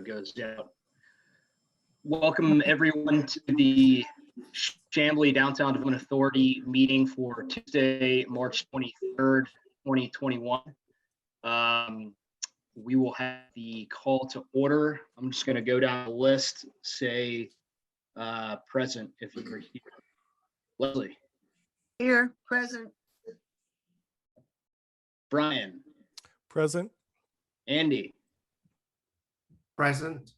goes out. Welcome everyone to the Chamblee Downtown Development Authority meeting for Tuesday, March 23rd, 2021. We will have the call to order. I'm just going to go down the list, say present if you're here. Leslie. Here, present. Brian. Present. Andy. Present.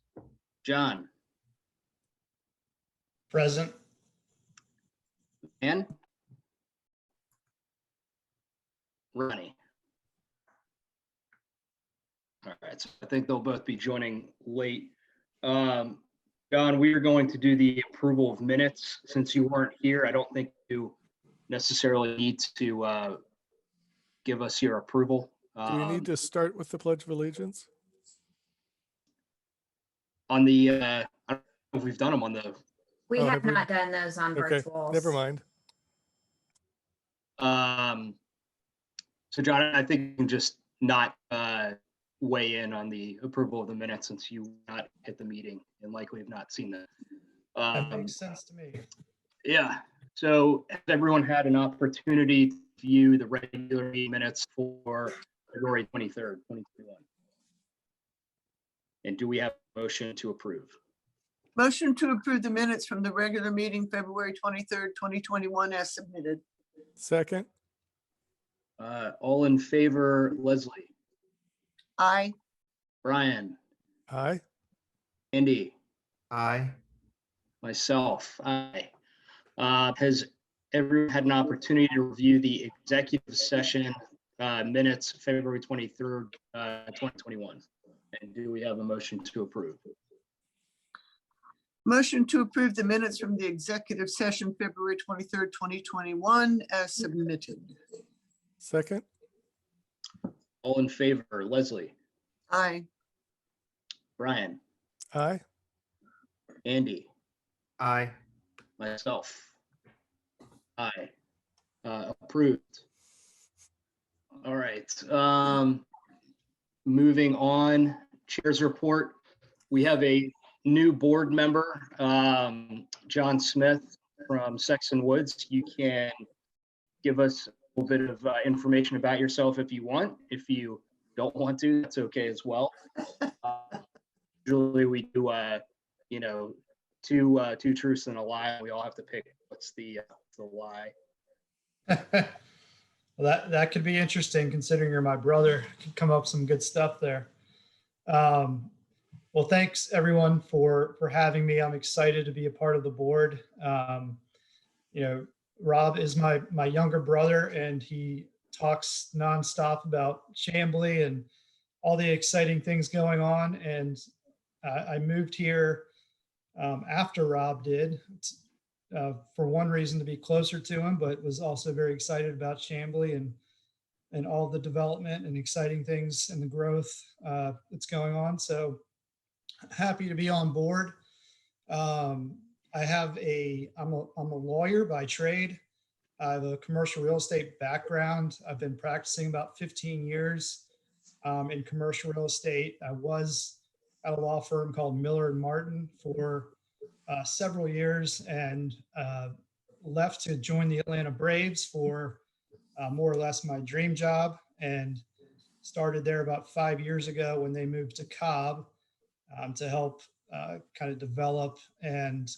John. Present. Ann. Ronnie. All right, so I think they'll both be joining late. John, we are going to do the approval of minutes. Since you weren't here, I don't think you necessarily need to give us your approval. Do we need to start with the Pledge of Allegiance? On the, I don't know if we've done them on the. We Oh, have have we? not done those on Okay, virtuals. never mind. So John, I think you can just not weigh in on the approval of the minutes since you not at the meeting and likely have not seen that. That makes sense to me. Yeah, so has everyone had an opportunity to view the regular meeting minutes for February 23rd, 2021? And do we have a motion to approve? Motion to approve the minutes from the regular meeting, February 23rd, 2021 as submitted. Second. All in favor, Leslie, Aye. Brian, Aye. Andy, Aye. myself, aye. Has everyone had an opportunity to review the executive session minutes, February 23rd, 2021? And do we have a motion to approve? Motion to approve the minutes from the executive session, February 23rd, 2021 as submitted. Second. All in favor, Leslie, Aye. Brian, Aye. Andy, Aye. myself, aye. Approved. All right. Moving on, chair's report. We have a new board member, John Smith from Sexton Woods. You can give us a little bit of information about yourself if you want. If you don't want to, that's okay as well. Usually we do, two truths and a lie. We all have to pick what's the lie. Well, that could be interesting considering you're my brother. Could come up with some good stuff there. Well, thanks everyone for having me. I'm excited to be a part of the board. Rob is my younger brother, and he talks nonstop about Chamblee and all the exciting things going on. And I moved here after Rob did, for one reason, to be closer to him, but was also very excited about Chamblee and all the development and exciting things and the growth that's going on. So happy to be on board. I'm a lawyer by trade. I have a commercial real estate background. I've been practicing about 15 years in commercial real estate. I was at a law firm called Miller and Martin for several years and left to join the Atlanta Braves for more or less my dream job, and started there about 5 years ago when they moved to Cobb to help kind of develop and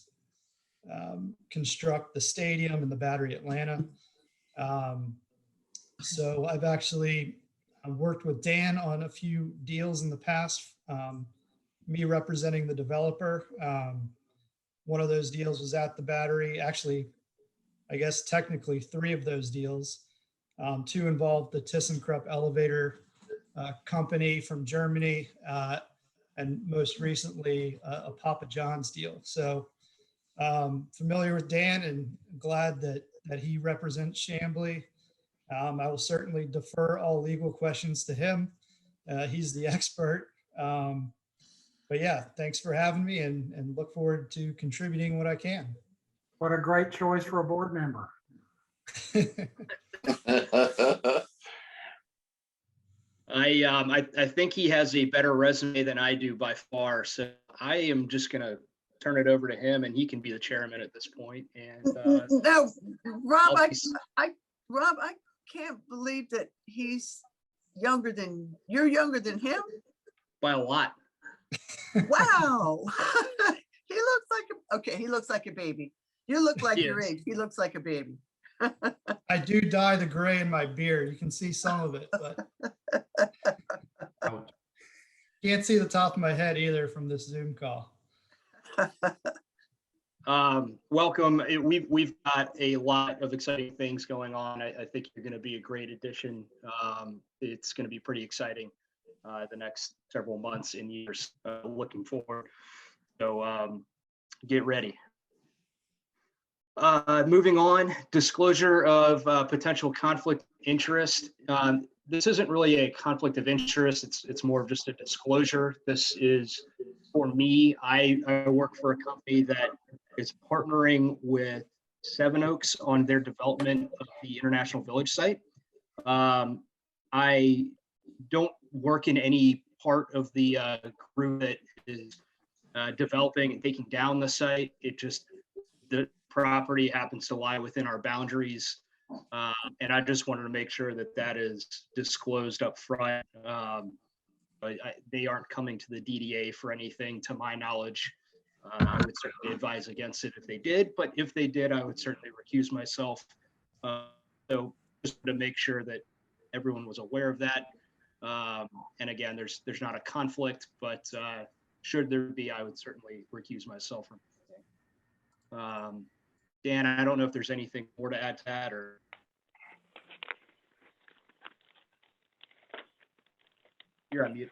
construct the stadium and the Battery Atlanta. So I've actually worked with Dan on a few deals in the past, me representing the developer. One of those deals was at the Battery. Actually, I guess technically 3 of those deals. 2 involved the ThyssenKrupp elevator company from Germany, and most recently a Papa John's deal. So familiar with Dan and glad that he represents Chamblee. I will certainly defer all legal questions to him. He's the expert. But yeah, thanks for having me and look forward to contributing what I can. What a great choice for a board member. I think he has a better resume than I do by far. So I am just gonna turn it over to him, and he can be the chairman at this point. And No, Rob, I'll I, be- I, Rob, I can't believe that you're younger than him. by a lot. Wow. He looks okay, he looks like a baby. You look like your Yes. age. He looks like a baby. I do dye the gray in my beard. You can see some of it, but Ouch. can't see the top of my head either from this Zoom call. Welcome. We've got a lot of exciting things going on. I think you're going to be a great addition. It's going to be pretty exciting the next several months and years. Looking forward. So get ready. Moving on, disclosure of potential conflict of interest. This isn't really a conflict of interest. It's more of just a disclosure. This is for me. I work for a company that is partnering with Seven Oaks on their development of the International Village site. I don't work in any part of the crew that is developing and taking down the site. The property happens to lie within our boundaries. And I just wanted to make sure that that is disclosed up front. They aren't coming to the DDA for anything, to my knowledge. I would certainly advise against it if they did, but if they did, I would certainly recuse myself. So just to make sure that everyone was aware of that. And again, there's not a conflict, but should there be, I would certainly recuse myself from anything. Dan, I don't know if there's anything more to add to that, or. You're on mute.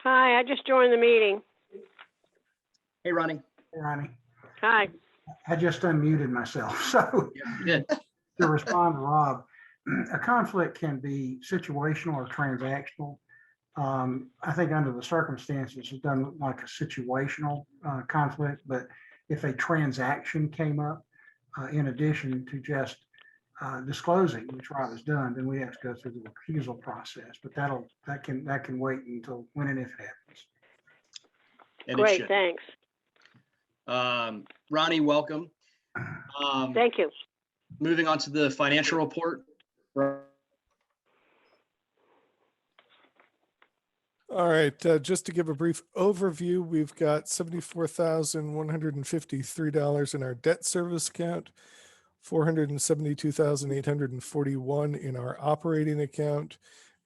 Hi, I just joined the meeting. Hey, Ronnie. Ronnie, Hi. I just unmuted myself. So Yeah, you did. to respond to Rob, a conflict can be situational or transactional. I think under the circumstances, it's done like a situational conflict, but if a transaction came up in addition to just disclosing, which Rob has done, then we have to go through the recusal process. But that can wait until when and if it happens. And it Great, should. thanks. Ronnie, welcome. Thank you. Moving on to the financial report. All right, just to give a brief overview, we've got $74,153 in our debt service account, $472,841 in our operating account,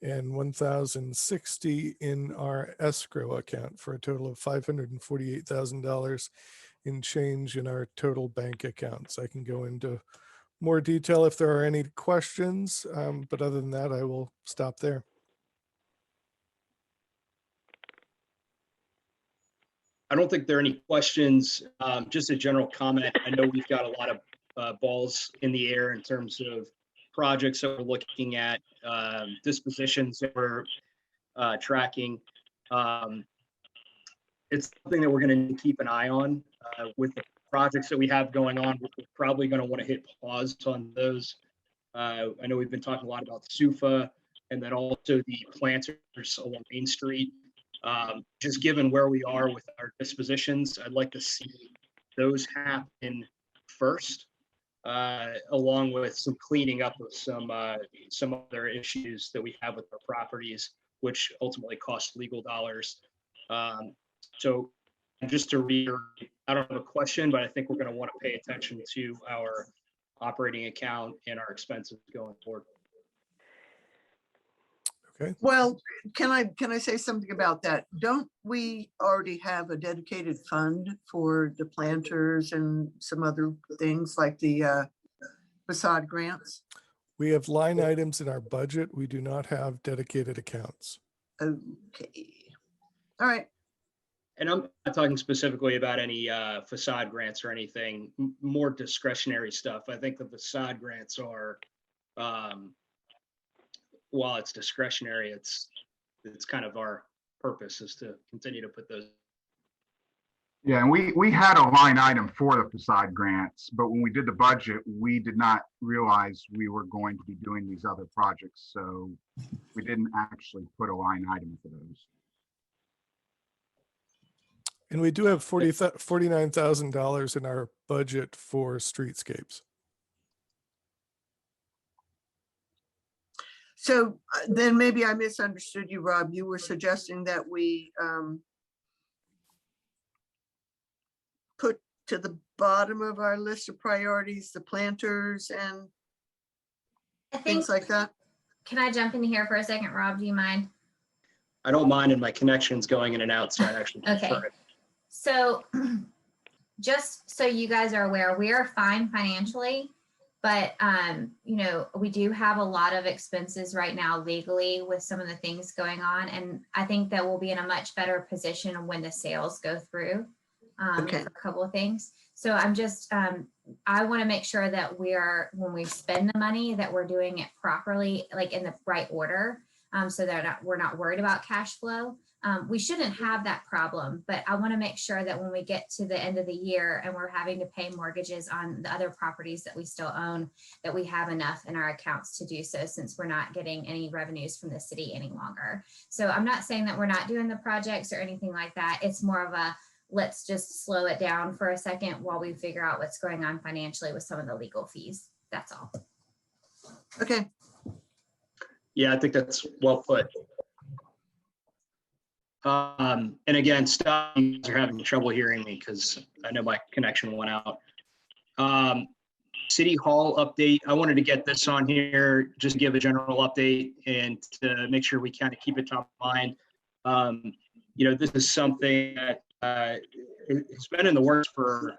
and $1,060 in our escrow account, for a total of $548,000 in change in our total bank accounts. I can go into more detail if there are any questions, but other than that, I will stop there. I don't think there are any questions. Just a general comment. I know we've got a lot of balls in the air in terms of projects that we're looking at, dispositions that we're tracking. It's something that we're going to keep an eye on with the projects that we have going on. We're probably going to want to hit pause on those. I know we've been talking a lot about SUFA and then also the planters along Main Street. Just given where we are with our dispositions, I'd like to see those happen first, along with some cleaning up of some other issues that we have with our properties, which ultimately cost legal dollars. So just to reiterate, I don't have a question, but I think we're going to want to pay attention to our operating account and our expenses going forward. Okay. Well, can I say something about that? Don't we already have a dedicated fund for the planters and some other things like the facade grants? We have line items in our budget. We do not have dedicated accounts. Okay. All right. And I'm not talking specifically about any facade grants or anything, more discretionary stuff. I think the facade grants are, while it's discretionary, it's kind of our purpose is to continue to put those. Yeah, and we had a line item for the facade grants, but when we did the budget, we did not realize we were going to be doing these other projects. So we didn't actually put a line item for those. And we do have $49,000 in our budget for streetscapes. So then maybe I misunderstood you, Rob. You were suggesting that we put to the bottom of our list of priorities, the planters and I think, things like that? can I jump in here for a second, Rob? Do you mind? I don't mind, and my connection's going in and out, so I actually Okay. prefer it. So just so you guys are aware, we are fine financially, but you know, we do have a lot of expenses right now legally with some of the things going on. And I think that we'll be in a much better position when the sales go through Okay. for a couple of things. So I'm just, I want to make sure that we are, when we spend the money, that we're doing it properly, like in the right order. So that we're not worried about cash flow. We shouldn't have that problem, but I want to make sure that when we get to the end of the year and we're having to pay mortgages on the other properties that we still own, that we have enough in our accounts to do so, since we're not getting any revenues from the city any longer. So I'm not saying that we're not doing the projects or anything like that. It's more of a, let's just slow it down for a second while we figure out what's going on financially with some of the legal fees. That's all. Okay. Yeah, I think that's well put. And again, stop, you guys are having trouble hearing me because I know my connection went out. City Hall update, I wanted to get this on here, just to give a general update and to make sure we kind of keep it top of mind. You know, this is something that it's been in the works for,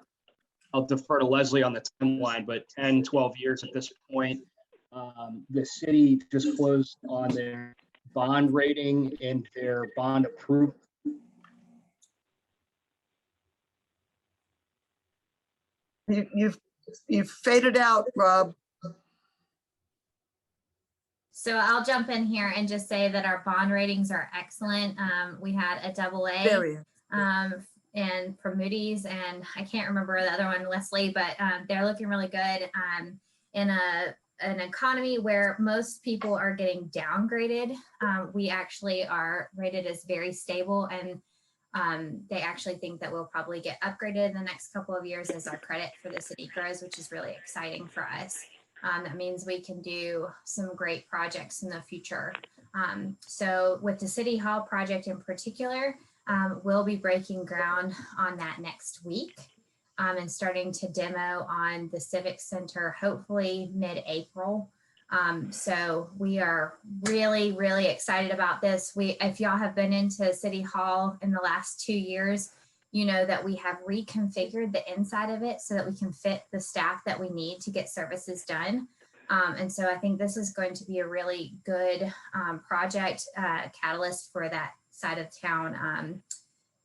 I'll defer to Leslie on the timeline, but 10, 12 years at this point. The city just closed on their bond rating and their bond approval. You've faded out, Rob. So I'll jump in here and just say that our bond ratings are excellent. We had a AA Very. and from Moody's, and I can't remember the other one, Leslie, but they're looking really good in an economy where most people are getting downgraded. We actually are rated as very stable, and they actually think that we'll probably get upgraded in the next couple of years as our credit for the city grows, which is really exciting for us. That means we can do some great projects in the future. So with the City Hall project in particular, we'll be breaking ground on that next week and starting to demo on the Civic Center, hopefully mid-April. So we are really, really excited about this. If y'all have been into City Hall in the last 2 years, you know that we have reconfigured the inside of it so that we can fit the staff that we need to get services done. And so I think this is going to be a really good project catalyst for that side of town.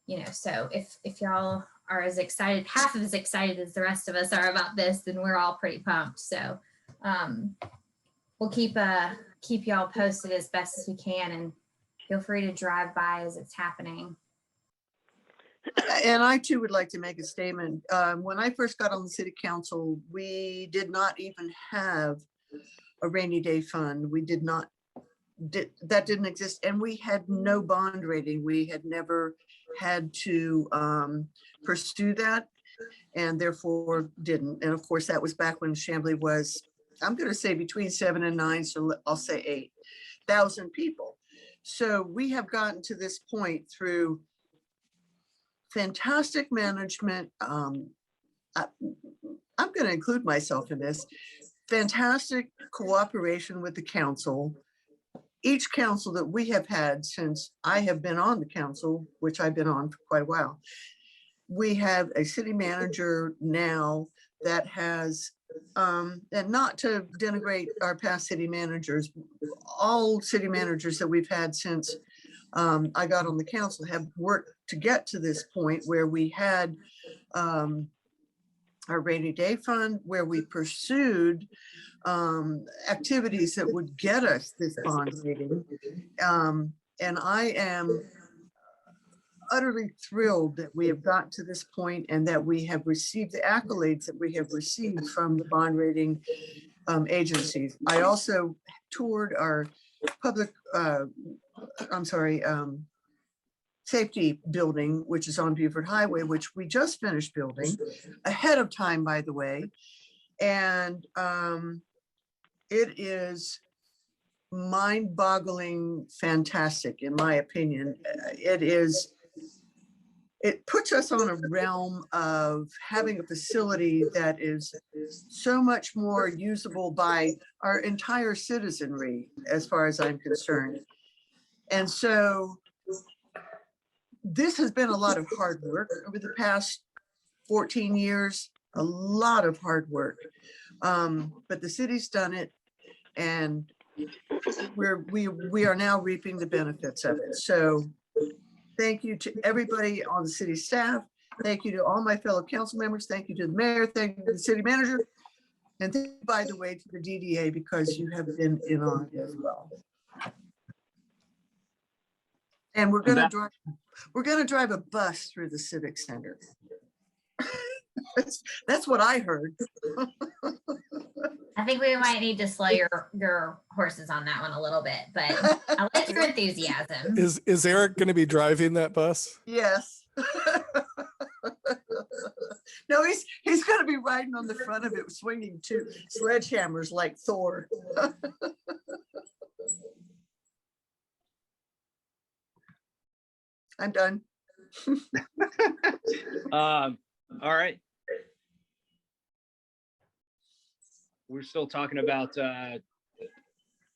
You know, so if y'all are as excited, half as excited as the rest of us are about this, then we're all pretty pumped. So we'll keep y'all posted as best as we can, and feel free to drive by as it's happening. And I too would like to make a statement. When I first got on the city council, we did not even have a rainy day fund. We did not, that didn't exist. And we had no bond rating. We had never had to pursue that, and therefore didn't. And of course, that was back when Chamblee was, I'm going to say between 7 and 9, so I'll say 8,000 people. So we have gotten to this point through fantastic management. I'm going to include myself in this. Fantastic cooperation with the council. Each council that we have had since I have been on the council, which I've been on for quite a while, we have a city manager now that has, and not to denigrate our past city managers, all city managers that we've had since I got on the council have worked to get to this point where we had our rainy day fund, where we pursued activities that would get us this bond rating. And I am utterly thrilled that we have gotten to this point and that we have received the accolades that we have received from the bond rating agencies. I also toured our public, safety building, which is on Beaufort Highway, which we just finished building ahead of time, by the way. And it is mind-boggling fantastic, in my opinion. It puts us on a realm of having a facility that is so much more usable by our entire citizenry, as far as I'm concerned. And so this has been a lot of hard work over the past 14 years, a lot of hard work. But the city's done it, and we are now reaping the benefits of it. So thank you to everybody on the city staff. Thank you to all my fellow council members. Thank you to the mayor. Thank you to the city manager. And thank you, by the way, to the DDA, because you have been in on it as well. And we're gonna drive a bus through the Civic Center. That's what I heard. I think we might need to slow your horses on that one a little bit, but I like your enthusiasm. Is Eric going to be driving that bus? Yes. No, he's going to be riding on the front of it, swinging two sledgehammers like Thor. I'm done. All right. We're still talking about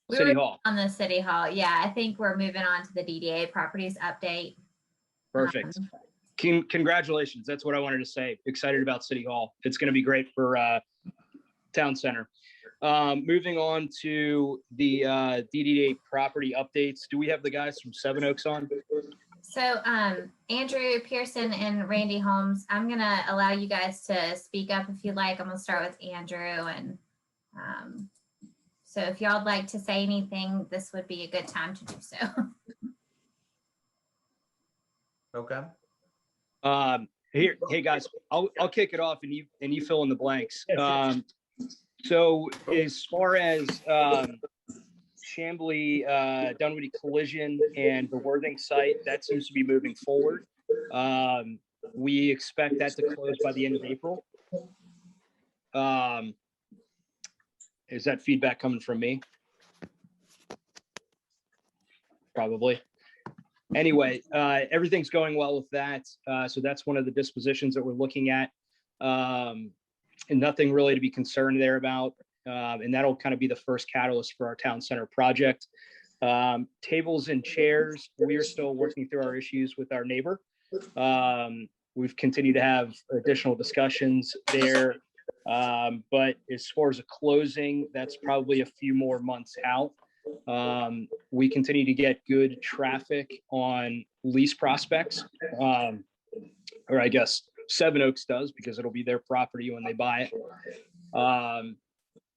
City Hall. On the City Hall. Yeah, I think we're moving on to the DDA properties update. Perfect. Congratulations. That's what I wanted to say. Excited about City Hall. It's going to be great for Town Center. Moving on to the DDA property updates. Do we have the guys from Seven Oaks on? So Andrew Pearson and Randy Holmes, I'm going to allow you guys to speak up if you'd like. I'm going to start with Andrew. And so if y'all would like to say anything, this would be a good time to do so. Okay. Hey guys, I'll kick it off and you fill in the blanks. So as far as Chambly Dunwoody collision and the Worthing site, that seems to be moving forward. We expect that to close by the end of April. Is that feedback coming from me? Probably. Anyway, everything's going well with that. So that's one of the dispositions that we're looking at. And nothing really to be concerned there about. And that'll kind of be the first catalyst for our town center project. Tables and chairs, we are still working through our issues with our neighbor. We've continued to have additional discussions there. But as far as a closing, that's probably a few more months out. We continue to get good traffic on lease prospects, or I guess Seven Oaks does, because it'll be their property when they buy it.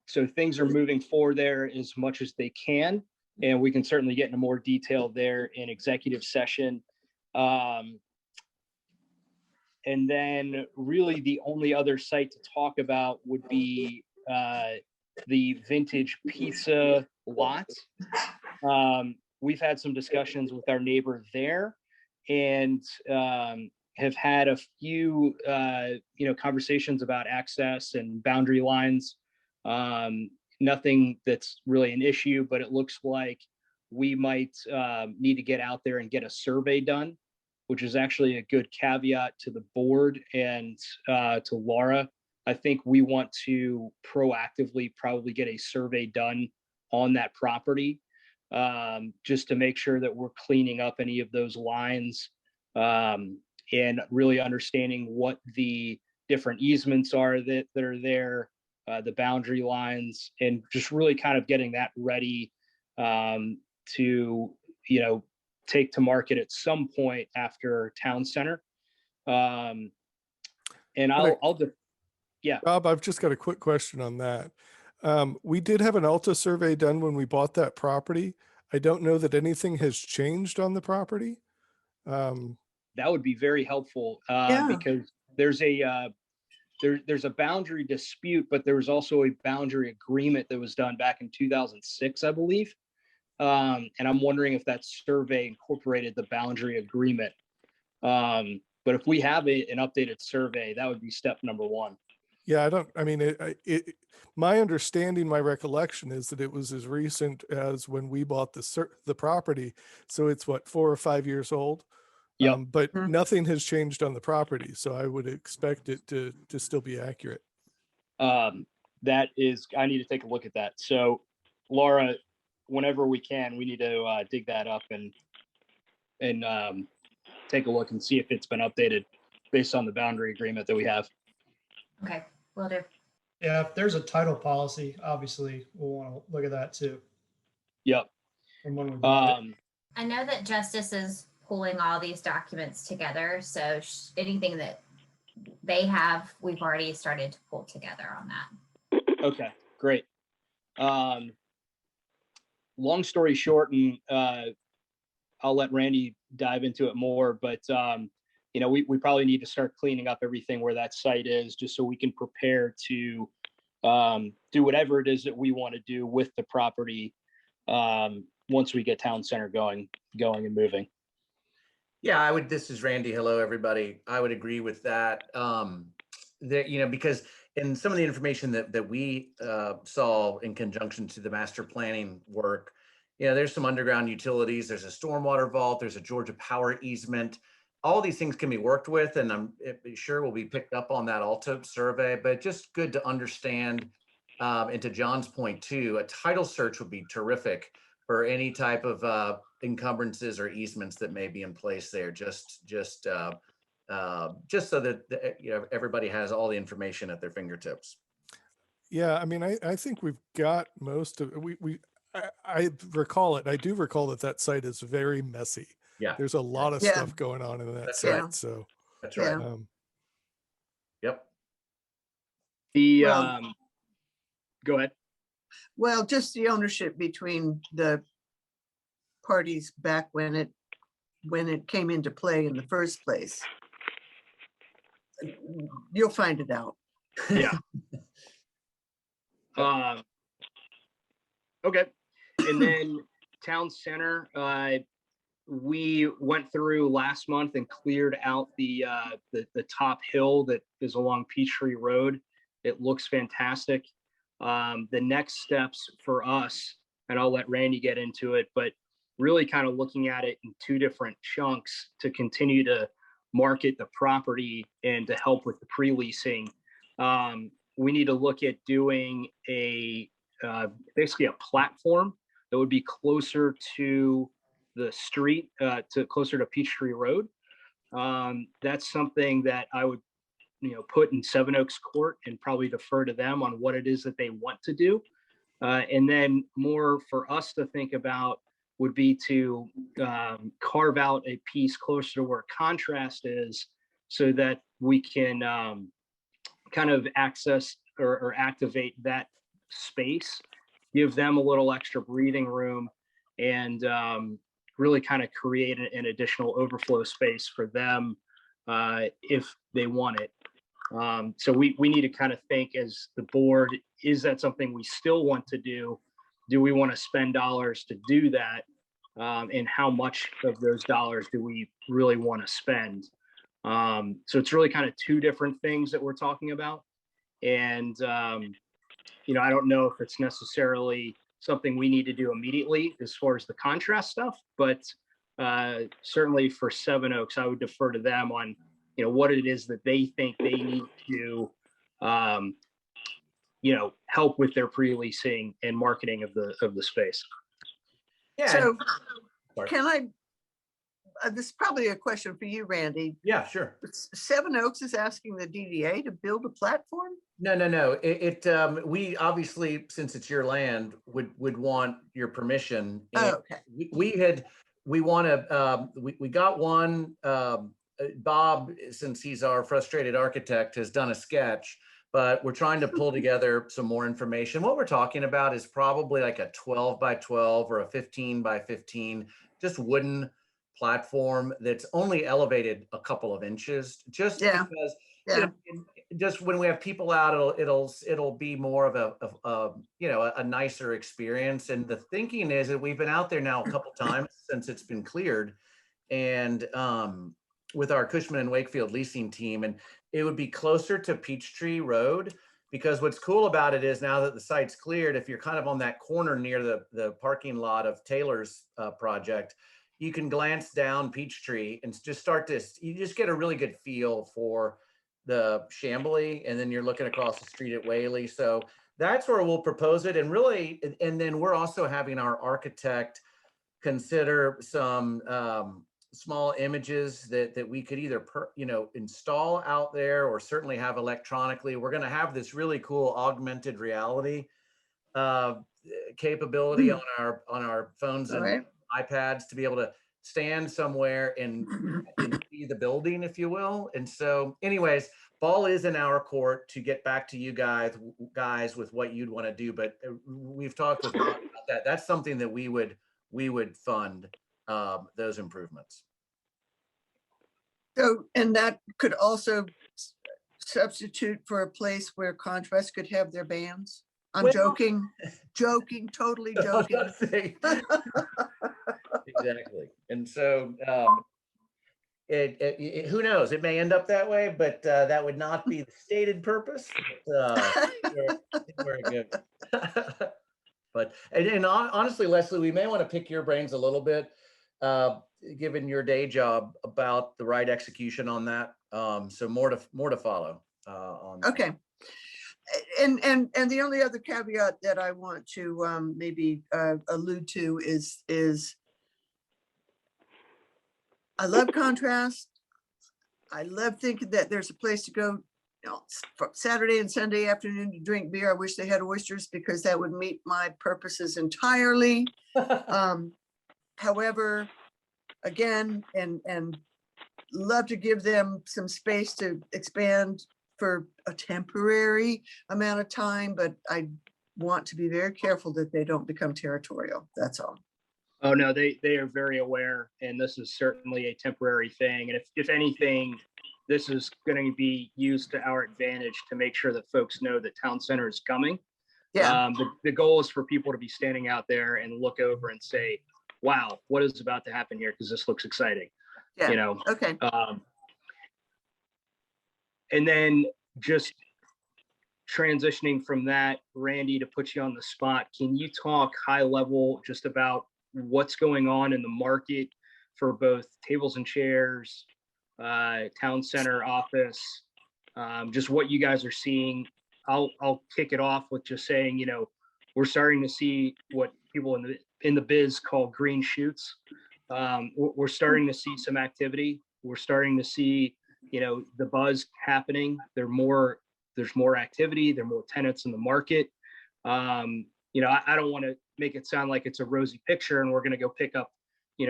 So things are moving forward there as much as they can, and we can certainly get into more detail there in executive session. And then really the only other site to talk about would be the Vintage Pizza lot. We've had some discussions with our neighbor there, and have had a few conversations about access and boundary lines. Nothing that's really an issue, but it looks like we might need to get out there and get a survey done, which is actually a good caveat to the board and to Laura. I think we want to proactively probably get a survey done on that property, just to make sure that we're cleaning up any of those lines, and really understanding what the different easements are that are there, the boundary lines, and just really kind of getting that ready to, take to market at some point after town center. And yeah. Bob, I've just got a quick question on that. We did have an Alta survey done when we bought that property. I don't know that anything has changed on the property. that would be very helpful Yeah. because there's there's a boundary dispute, but there was also a boundary agreement that was done back in 2006, I believe. And I'm wondering if that survey incorporated the boundary agreement. But if we have an updated survey, that would be step number one. Yeah, I mean, my understanding, my recollection is that it was as recent as when we bought the property. So it's what, 4 or 5 years old? Yep. But Mhm. nothing has changed on the property. So I would expect it to still be accurate. That is, I need to take a look at that. So Laura, whenever we can, we need to dig that up and take a look and see if it's been updated based on the boundary agreement that we have. Okay, will do. Yeah, if there's a title policy, obviously we'll want to look at that too. Yep. From when we bought it. I know that Justice is pulling all these documents together, so anything that they have, we've already started to pull together on that. Okay, great. Long story short, and I'll let Randy dive into it more, but you know, we probably need to start cleaning up everything where that site is, just so we can prepare to do whatever it is that we want to do with the property once we get town center going and moving. Yeah, this is Randy. Hello, everybody. I would agree with that. Because in some of the information that we saw in conjunction to the master planning work, there's some underground utilities, there's a stormwater vault, there's a Georgia Power easement. All these things can be worked with, and I'm sure will be picked up on that Alta survey, but just good to understand. And to John's point too, a title search would be terrific for any type of encumbrances or easements that may be in place there, just so that everybody has all the information at their fingertips. Yeah, I mean, I think we've got most of I recall it. I do recall that site is very messy. Yeah, there's a lot of Yeah. stuff going on in that That's site. right. So that's right. Yeah. Yep. The Well- go ahead. Well, just the ownership between the parties back when it came into play in the first place. You'll find it out. Yeah. Okay. And then town center, we went through last month and cleared out the top hill that is along Peachtree Road. It looks fantastic. The next steps for us, and I'll let Randy get into it, but really kind of looking at it in two different chunks to continue to market the property and to help with the pre-leasing. We need to look at doing basically a platform that would be closer to the street, closer to Peachtree Road. That's something that I would, put in Seven Oaks Court and probably defer to them on what it is that they want to do. And then more for us to think about would be to carve out a piece closer to where contrast is, so that we can kind of access or activate that space, give them a little extra breathing room, and really kind of create an additional overflow space for them if they want it. So we need to kind of think as the board, is that something we still want to do? Do we want to spend dollars to do that? And how much of those dollars do we really want to spend? So it's really kind of two different things that we're talking about. And, I don't know if it's necessarily something we need to do immediately as far as the contrast stuff, but certainly for Seven Oaks, I would defer to them on, what it is that they think they need to, help with their pre-leasing and marketing of the space. Yeah. So Sorry. can I, this is probably a question for you, Randy. Yeah, sure. Seven Oaks is asking the DDA to build a platform? No. We obviously, since it's your land, would want your permission. Oh, okay. We got one. Bob, since he's our frustrated architect, has done a sketch, but we're trying to pull together some more information. What we're talking about is probably like a 12 by 12 or a 15 by 15, just wooden platform that's only elevated a couple of inches, just Yeah. because Yeah. just when we have people out, it'll be more of a nicer experience. And the thinking is that we've been out there now a couple times since it's been cleared, and with our Cushman and Wakefield leasing team, and it would be closer to Peachtree Road, because what's cool about it is now that the site's cleared, if you're kind of on that corner near the parking lot of Taylor's project, you can glance down Peachtree and just you just get a really good feel for the Chambly, and then you're looking across the street at Whaley. So that's where we'll propose it. And really, and then we're also having our architect consider some small images that we could either install out there, or certainly have electronically. We're going to have this really cool augmented reality capability on our phones All and right. iPads to be able to stand somewhere and see the building, if you will. And so anyways, ball is in our court to get back to you guys with what you'd want to do. But we've talked with Mark about that. That's something that we would fund, those improvements. So, and that could also substitute for a place where Contrast could have their bands? I'm Well- joking, totally I was joking. about to say. Exactly. And so who knows? It may end up that way, but that would not be the stated purpose. But, we're good. But honestly, Leslie, we may want to pick your brains a little bit, given your day job, about the right execution on that. So more to follow on that. Okay. And the only other caveat that I want to maybe allude to is I love Contrast. I love thinking that there's a place to go, for Saturday and Sunday afternoon to drink beer. I wish they had oysters, because that would meet my purposes entirely. However, again, and love to give them some space to expand for a temporary amount of time, but I want to be very careful that they don't become territorial. That's all. Oh, no, they are very aware, and this is certainly a temporary thing. And if anything, this is going to be used to our advantage to make sure that folks know that Town Center is coming. Yeah. The goal is for people to be standing out there and look over and say, wow, what is about to happen here? Because this looks exciting. Yeah. Okay. And then just transitioning from that, Randy, to put you on the spot, can you talk high level just about what's going on in the market for both tables and chairs, Town Center office, just what you guys are seeing? I'll kick it off with just saying, we're starting to see what people in the biz call green shoots. We're starting to see some activity. We're starting to see, the buzz happening. There's more activity. There are more tenants in the market. I don't want to make it sound like it's a rosy picture and we're going to go pick up,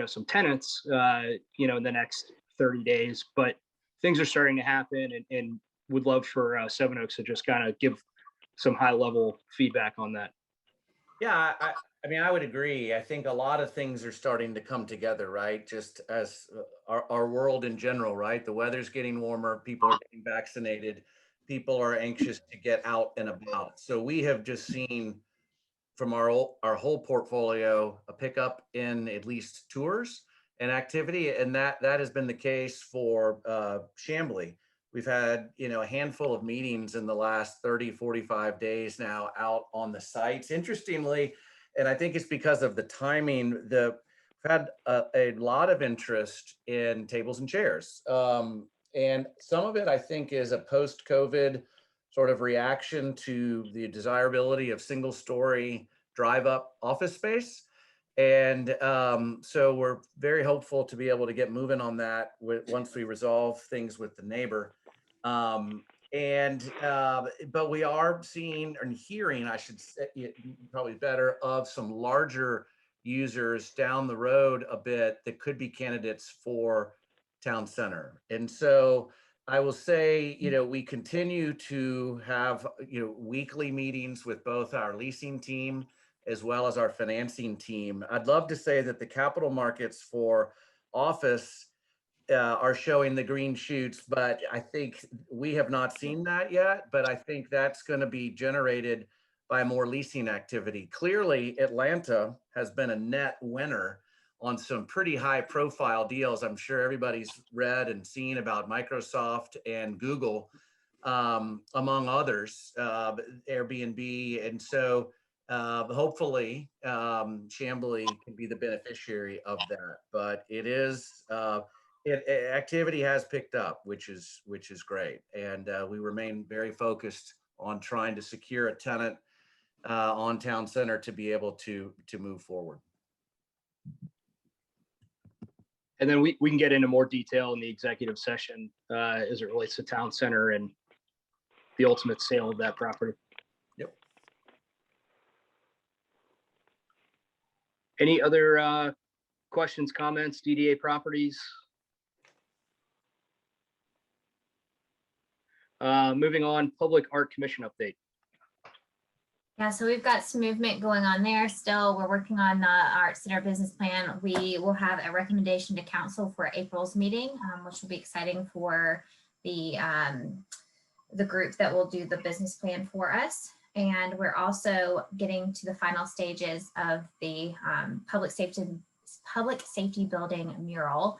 some tenants, in the next 30 days, but things are starting to happen, and would love for Seven Oaks to just kind of give some high level feedback on that. Yeah, I would agree. I think a lot of things are starting to come together, right? Just as our world in general, right? The weather's getting warmer, people are getting vaccinated, people are anxious to get out and about. So we have just seen from our whole portfolio a pickup in at least tours and activity, and that has been the case for Chambly. We've had, a handful of meetings in the last 30, 45 days now out on the sites. Interestingly, and I think it's because of the timing, we've had a lot of interest in tables and chairs. And some of it, I think, is a post-COVID sort of reaction to the desirability of single-story drive-up office space. And so we're very hopeful to be able to get moving on that once we resolve things with the neighbor. But we are seeing and hearing, I should say, probably better, of some larger users down the road a bit that could be candidates for Town Center. And so I will say, we continue to have, weekly meetings with both our leasing team as well as our financing team. I'd love to say that the capital markets for office are showing the green shoots, but I think we have not seen that yet. But I think that's going to be generated by more leasing activity. Clearly, Atlanta has been a net winner on some pretty high profile deals. I'm sure everybody's read and seen about Microsoft and Google, among others, Airbnb. And so hopefully Chamblee can be the beneficiary of that. But it is, activity has picked up, which is great. And we remain very focused on trying to secure a tenant on Town Center to be able to move forward. And then we can get into more detail in the executive session as it relates to Town Center and the ultimate sale of that property. Yep. Any other questions, comments, DDA properties? Moving on, Public Art Commission update. Yeah, so we've got some movement going on there still. We're working on the Art Center business plan. We will have a recommendation to council for April's meeting, which will be exciting for the group that will do the business plan for us. And we're also getting to the final stages of the public safety building mural.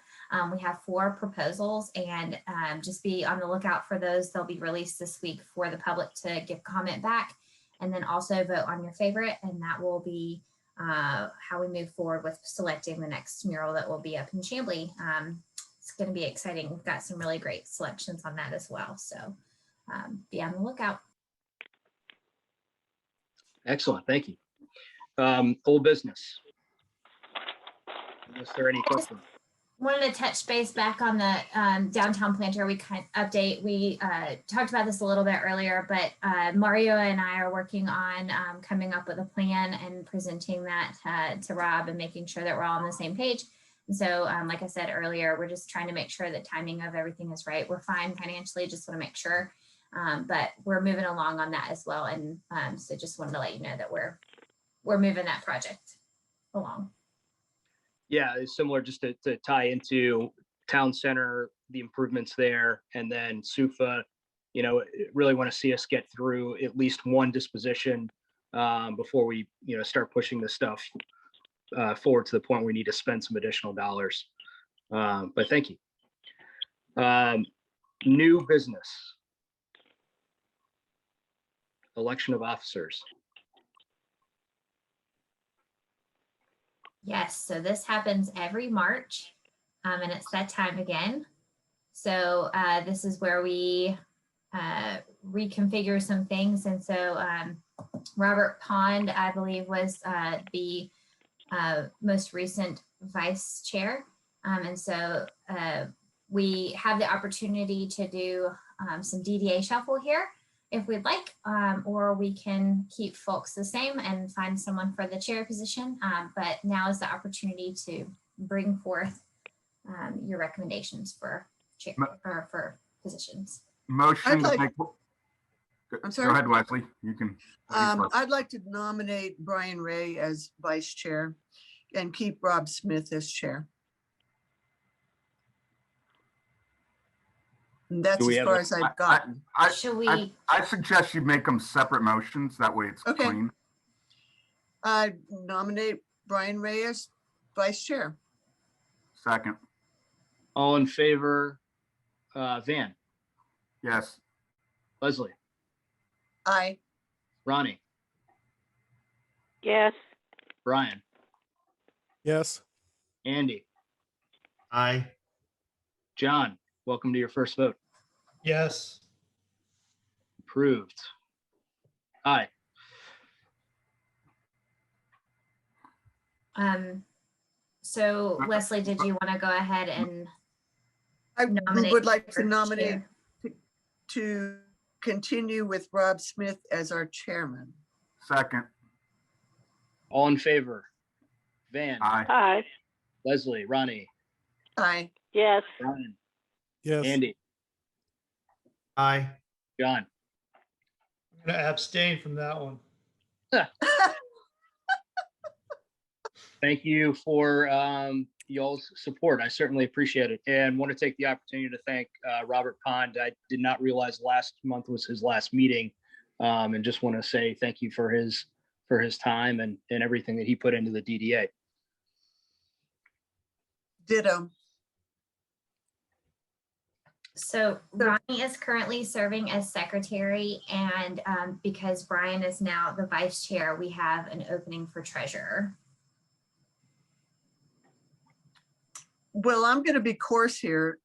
We have 4 proposals, and just be on the lookout for those. They'll be released this week for the public to give comment back, and then also vote on your favorite. And that will be how we move forward with selecting the next mural that will be up in Chamblee. It's going to be exciting. We've got some really great selections on that as well. So be on the lookout. Excellent, thank you. Full business. Is there any questions? Wanted to touch base back on the downtown planter update. We talked about this a little bit earlier, but Mario and I are working on coming up with a plan and presenting that to Rob and making sure that we're all on the same page. And so, like I said earlier, we're just trying to make sure that timing of everything is right. We're fine financially, just want to make sure, but we're moving along on that as well. And so just wanted to let you know that we're moving that project along. Yeah, it's similar, just to tie into Town Center, the improvements there, and then SUFA, really want to see us get through at least one disposition before we, start pushing this stuff forward to the point we need to spend some additional dollars. But thank you. New business. Election of officers. Yes, so this happens every March, and it's that time again. So this is where we reconfigure some things. And so Robert Pond, I believe, was the most recent vice chair. And so we have the opportunity to do some DDA shuffle here if we'd like, or we can keep folks the same and find someone for the chair position. But now is the opportunity to bring forth your recommendations for chair or for positions. Motion to make. I'm sorry. Go ahead, Leslie. You can. I'd like to nominate Brian Ray as vice chair and keep Rob Smith as chair. And that's as far as I've gotten. Should we? I suggest you make them separate motions. That way it's Okay. clean. I nominate Brian Ray as vice chair. Second. All in favor, Van, Yes. Leslie, Aye. Ronnie, Yes. Brian, Yes. Andy, Aye. John, welcome to your first vote. Yes. Approved. Aye. So Leslie, did you want to go ahead and I nominate would like to for nominate chair? to continue with Rob Smith as our chairman. Second. All in favor, Van, Aye. Aye. Leslie, Ronnie, Aye. Yes. Brian, Yes. Andy, Aye. John. I'm going to abstain from that one. Thank you for y'all's support. I certainly appreciate it, and want to take the opportunity to thank Robert Pond. I did not realize last month was his last meeting, and just want to say thank you for his time and everything that he put into the DDA. Ditto. So Ronnie is currently serving as secretary, and because Brian is now the vice chair, we have an opening for treasurer. Well, I'm going to be coarse here.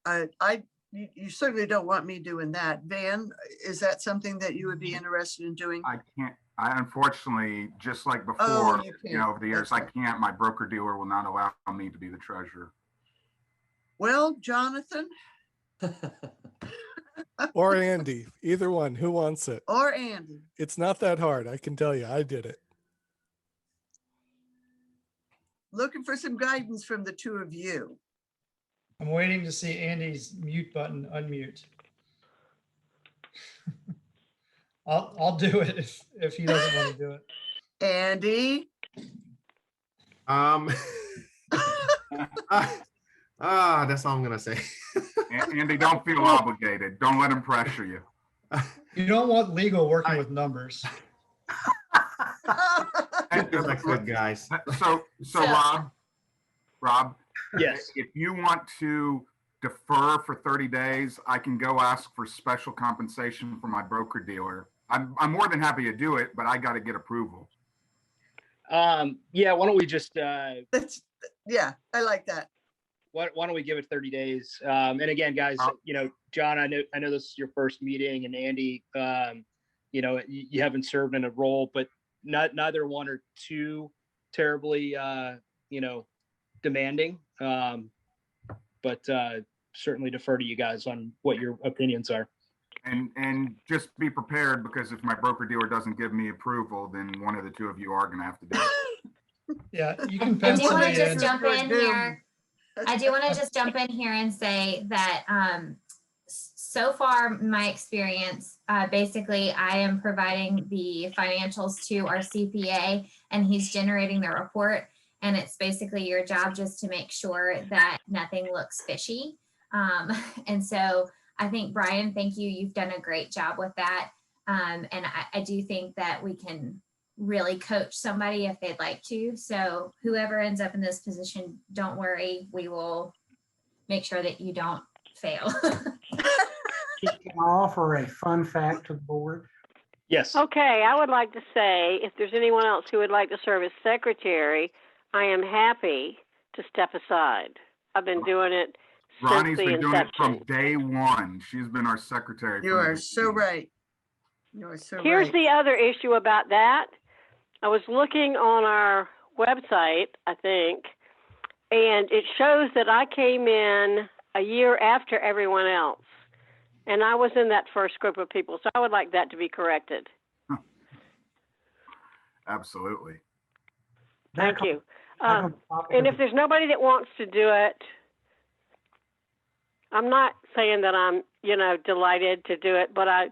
You certainly don't want me doing that. Van, is that something that you would be interested in doing? I can't, I unfortunately, just like Oh, before, you you know, can't. over the years, I Okay. can't, my broker dealer will not allow me to be the treasurer. Well, Jonathan Or Andy, either one. Who wants it? or Andy. It's not that hard. I can tell you, I did it. Looking for some guidance from the two of you. I'm waiting to see Andy's mute button unmute. I'll do it if he doesn't want to do it. Andy? That's all I'm gonna say. Andy, don't feel obligated. Don't let him pressure you. You don't want legal working with numbers. Feels like good guys. So Rob, Yes. if you want to defer for 30 days, I can go ask for special compensation from my broker dealer. I'm more than happy to do it, but I got to get approval. Yeah. Why don't we just Yeah, I like that. why don't we give it 30 days? And again, guys, you know, John, I know this is your first meeting, and Andy, you know, you haven't served in a role, but neither one are too terribly, you know, demanding. But certainly defer to you guys on what your opinions are. And just be prepared, because if my broker dealer doesn't give me approval, then one of the two of you are going to have to do it. Yeah, you can I do pencil want to me just in. jump in Boom. here. I do want to just jump in here and say that so far, my experience, basically, I am providing the financials to our CPA, and he's generating the report. And it's basically your job just to make sure that nothing looks fishy. And so I think, Brian, thank you. You've done a great job with that. And I do think that we can really coach somebody if they'd like to. So whoever ends up in this position, don't worry, we will make sure that you don't fail. Can I offer a fun fact to the board? Yes. Okay, I would like to say, if there's anyone else who would like to serve as secretary, I am happy to step aside. I've been doing it since Ronnie's the been doing it from inception. day one. She's been our secretary. You from are the so beginning. right. You are so Here's right. the other issue about that. I was looking on our website, I think, and it shows that I came in a year after everyone else. And I was in that first group of people, so I would like that to be corrected. Absolutely. Thank you. Back on the topic And of if there's nobody that wants to do it, I'm not saying that I'm, you know, delighted to do it, but I've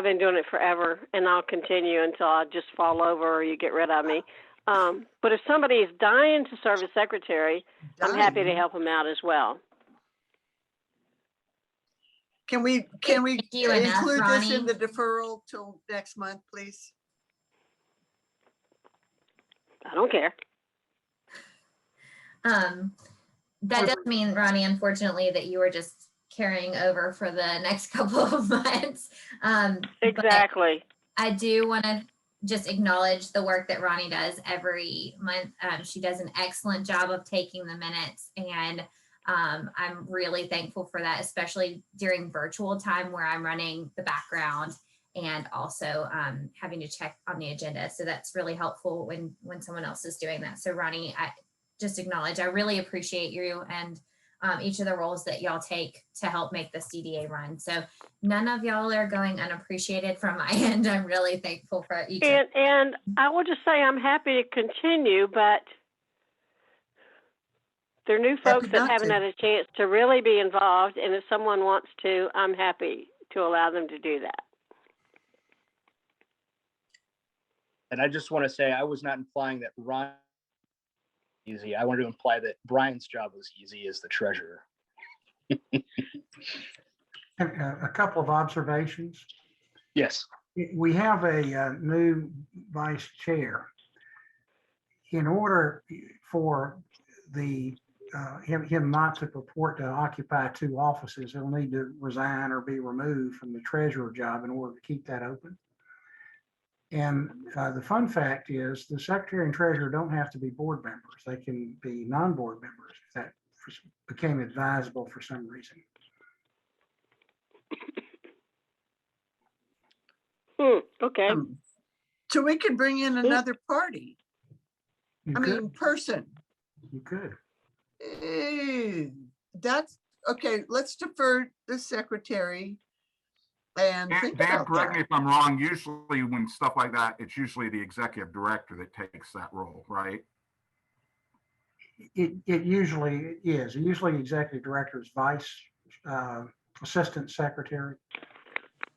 been doing it forever, and I'll continue until I just fall over or you get rid of me. But if somebody is dying to serve as secretary, I'm happy to help them out as well. Can we Thank you enough, include this in Ronnie. the deferral till next month, please? I don't care. That does mean, Ronnie, unfortunately, that you were just carrying over for the next couple of months. But Exactly. I do want to just acknowledge the work that Ronnie does every month. She does an excellent job of taking the minutes, and I'm really thankful for that, especially during virtual time where I'm running the background and also having to check on the agenda. So that's really helpful when someone else is doing that. So Ronnie, I just acknowledge, I really appreciate you and each of the roles that y'all take to help make the CDA run. So none of y'all are going unappreciated from my end. I'm really thankful for each. And I will just say I'm happy to continue, but there are new folks that haven't had a chance to really be involved. And if someone wants to, I'm happy to allow them to do that. And I just want to say, I was not implying that Ron easy. I wanted to imply that Brian's job was easy as the treasurer. A couple of observations. Yes. We have a new vice chair. In order for him not to purport to occupy two offices, he'll need to resign or be removed from the treasurer job in order to keep that open. And the fun fact is the secretary and treasurer don't have to be board members. They can be non-board members if that became advisable for some reason. Okay. So we could bring in another party. You I could. mean, person. You could. That's okay. Let's defer the secretary and think Dan, about correct me that. if I'm wrong. Usually when stuff like that, it's usually the executive director that takes that role, right? It usually is. Usually executive director is vice assistant secretary.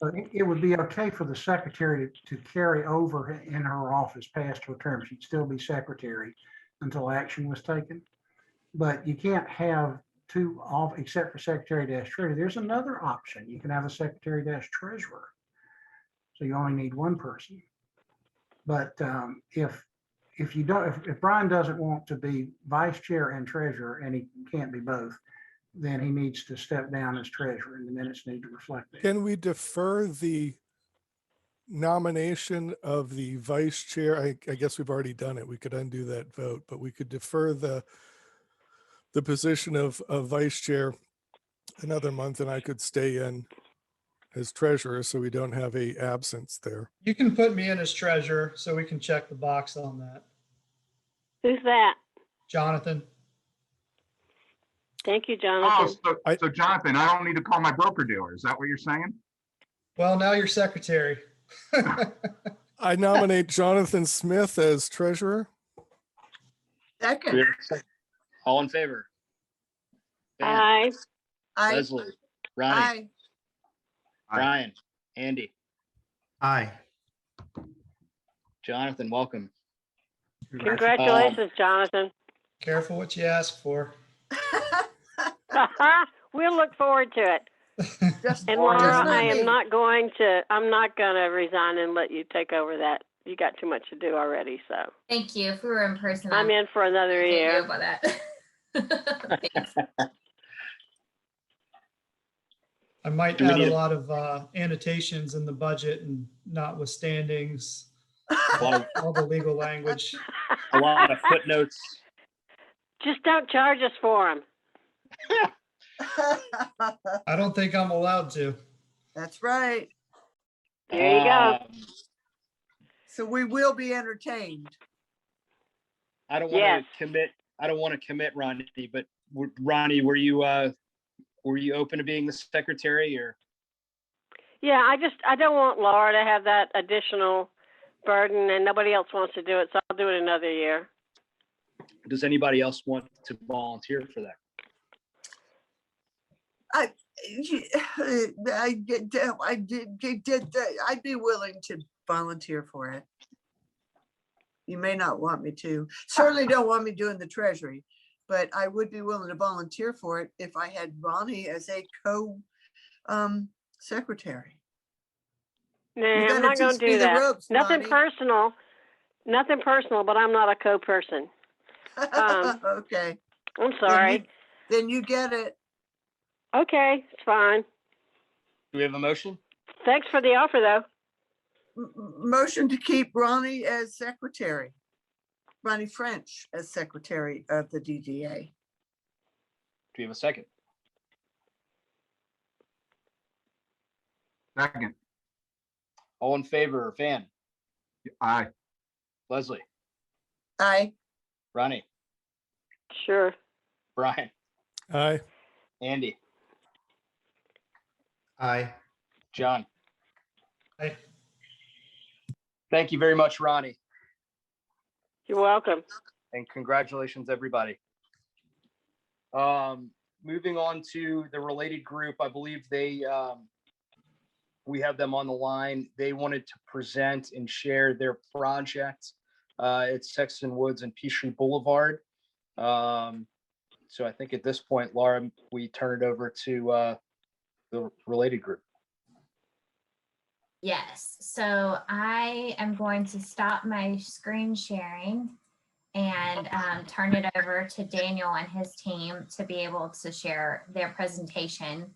But it would be okay for the secretary to carry over in her office past her term. She'd still be secretary until action was taken. But you can't have two off except for secretary dash treasurer. There's another option. You can have a secretary dash treasurer. So you only need one person. But if you don't, if Brian doesn't want to be vice chair and treasurer, and he can't be both, then he needs to step down as treasurer, and the minutes need to reflect that. Can we defer the nomination of the vice chair? I guess we've already done it. We could undo that vote, but we could defer the position of vice chair another month, and I could stay in as treasurer so we don't have a absence there. You can put me in as treasurer so we can check the box on that. Who's that? Jonathan. Thank you, Oh, Jonathan. so Jonathan, I don't need to call my broker dealer. Is that what you're saying? Well, now you're secretary. I nominate Jonathan Smith as treasurer. Second, All in favor? Dan, Aye. Leslie, Ronnie, I Brian, Andy, Aye. Jonathan, welcome. Congratulations, Jonathan. Careful what you ask for. We'll look forward to it. just, And just Laura, not I am me. not going to resign and let you take over that. You got too much to do already, so Thank you. If we were in person, I'm in for another I'd take you year. about that. Thanks. I might Do we add a need- lot of annotations in the budget and notwithstandings, A lot all the legal language. of footnotes. Just don't charge us for them. I don't think I'm allowed to. That's right. There you go. So we will be entertained. I don't want Yes. to commit. I don't want to commit, Ronnie. But Ronnie, were you open to being the secretary, or? Yeah, I don't want Laura to have that additional burden, and nobody else wants to do it, so I'll do it another year. Does anybody else want to volunteer for that? I'd be willing to volunteer for it. You may not want me to. Certainly don't want me doing the treasury, but I would be willing to volunteer for it if I had Ronnie as a secretary. Nah, You I'm gotta not going teach to me do the that. ropes, Nothing Ronnie. personal. Nothing personal, but I'm not a co-person. Okay, I'm sorry. then you get it. Okay, it's fine. Do we have a motion? Thanks for the offer, though. Motion to keep Ronnie as secretary. Ronnie French as secretary of the DDA. Do we have a second? Second. All in favor? Van, Aye. Leslie, Aye. Ronnie, Sure. Brian, Aye. Andy, Aye. John. Aye. Thank you very much, Ronnie, You're welcome. and congratulations, everybody. Moving on to the related group, I believe we have them on the line. They wanted to present and share their project at Sexton Woods and Peachtree Boulevard. So I think at this point, Laura, we turn it over to the related group. Yes, so I am going to stop my screen sharing and turn it over to Daniel and his team to be able to share their presentation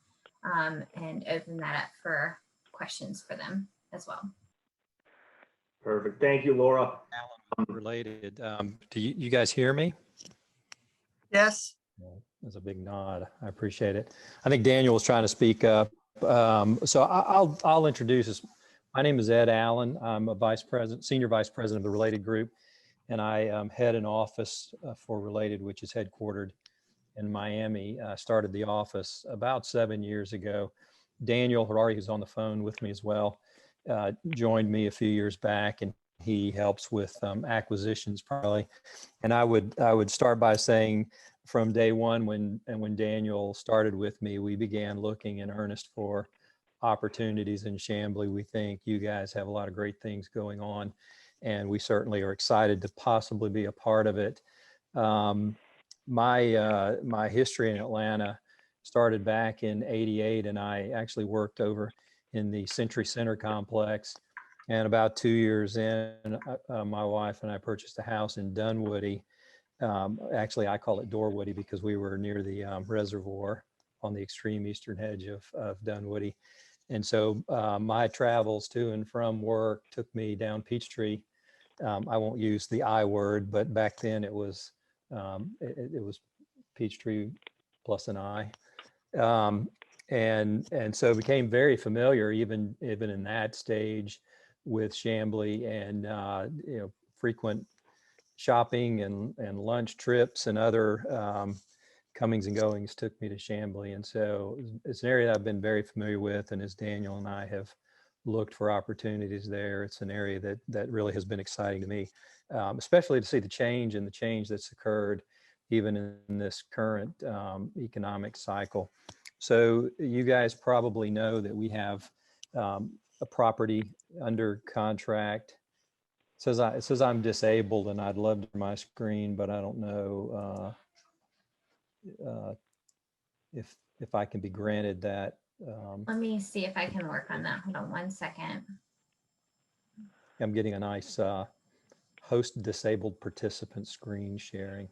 and open that up for questions for them as well. Perfect. Thank you, Laura. Related. Do you guys hear me? Yes. That's a big nod. I appreciate it. I think Daniel was trying to speak up. So I'll introduce us. My name is Ed Allen. I'm a senior vice president of the Related Group, and I head an office for Related, which is headquartered in Miami. I started the office about 7 years ago. Daniel Harari, who's on the phone with me as well, joined me a few years back, and he helps with acquisitions probably. And I would start by saying, from day one, when Daniel started with me, we began looking in earnest for opportunities in Chamblee. We think you guys have a lot of great things going on, and we certainly are excited to possibly be a part of it. My history in Atlanta started back in '88, and I actually worked over in the Century Center complex. And about 2 years in, my wife and I purchased a house in Dunwoody. Actually, I call it Dorwoody because we were near the reservoir on the extreme eastern edge of Dunwoody. And so my travels to and from work took me down Peachtree. I won't use the I word, but back then it was Peachtree plus an I. And so became very familiar even in that stage with Chamblee, and frequent shopping and lunch trips and other comings and goings took me to Chamblee. And so it's an area that I've been very familiar with, and as Daniel and I have looked for opportunities there, it's an area that really has been exciting to me, especially to see the change that's occurred even in this current economic cycle. So you guys probably know that we have a property under contract. It says I'm disabled, and I'd love to my screen, but I don't know if I can be granted that. Let me see if I can work on that. Hold on 1 second. I'm getting a nice host disabled participant screen sharing.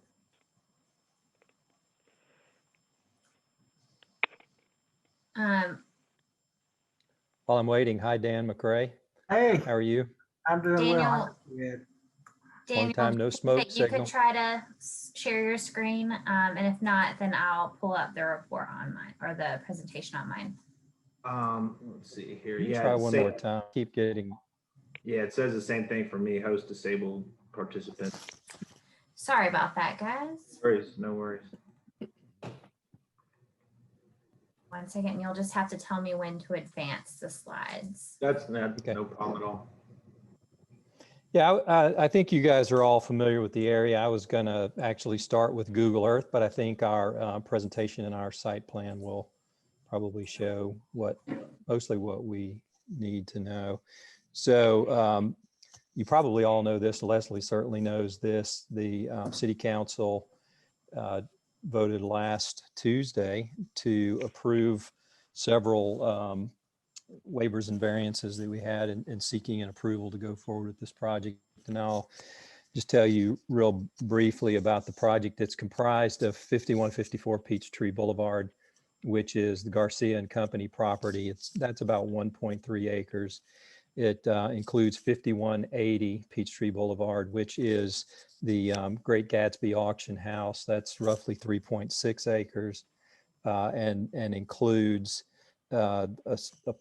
While I'm waiting, hi, Dan McRae. Hey, How are you? I'm doing Daniel, well. How are you? Daniel, Long time no smoke you signal. could try to share your screen, and if not, then I'll pull up the report on mine or the presentation on mine. Let's see here. You Yeah, try one more time. Keep getting. Yeah, it says the same thing for me. Host disabled participant. Sorry about that, guys. No worries. No worries. 1 second, and you'll just have to tell me when to advance the slides. That's no problem at all. Yeah, I think you guys are all familiar with the area. I was going to actually start with Google Earth, but I think our presentation and our site plan will probably show mostly what we need to know. So you probably all know this. Leslie certainly knows this. The City Council voted last Tuesday to approve several waivers and variances that we had in seeking an approval to go forward with this project. And I'll just tell you real briefly about the project. It's comprised of 5154 Peachtree Boulevard, which is the Garcia and Company property. That's about 1.3 acres. It includes 5180 Peachtree Boulevard, which is the Great Gatsby Auction House. That's roughly 3.6 acres and includes a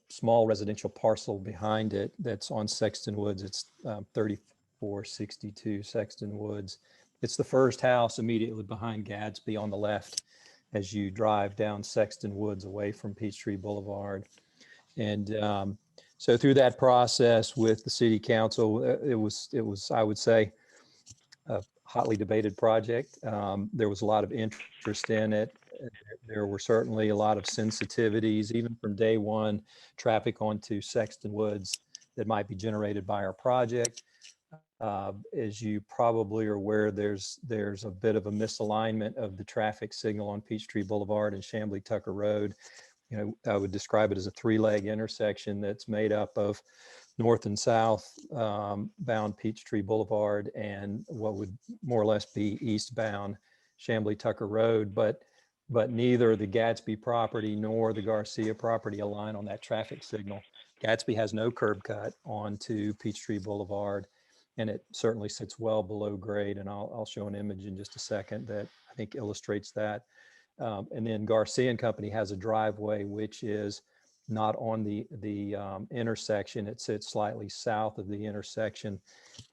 small residential parcel behind it that's on Sexton Woods. It's 3462 Sexton Woods. It's the first house immediately behind Gadsby on the left as you drive down Sexton Woods away from Peachtree Boulevard. And so through that process with the City Council, it was I would say a hotly debated project. There was a lot of interest in it. There were certainly a lot of sensitivities, even from day one, traffic onto Sexton Woods that might be generated by our project. As you probably are aware, there's a bit of a misalignment of the traffic signal on Peachtree Boulevard and Chamblee Tucker Road. You know, I would describe it as a three-leg intersection that's made up of north and south bound Peachtree Boulevard and what would more or less be eastbound Chamblee Tucker Road, but neither the Gadsby property nor the Garcia property align on that traffic signal. Gadsby has no curb cut onto Peachtree Boulevard, and it certainly sits well below grade. And I'll show an image in just a second that I think illustrates that. And then Garcia and Company has a driveway which is not on the intersection. It sits slightly south of the intersection,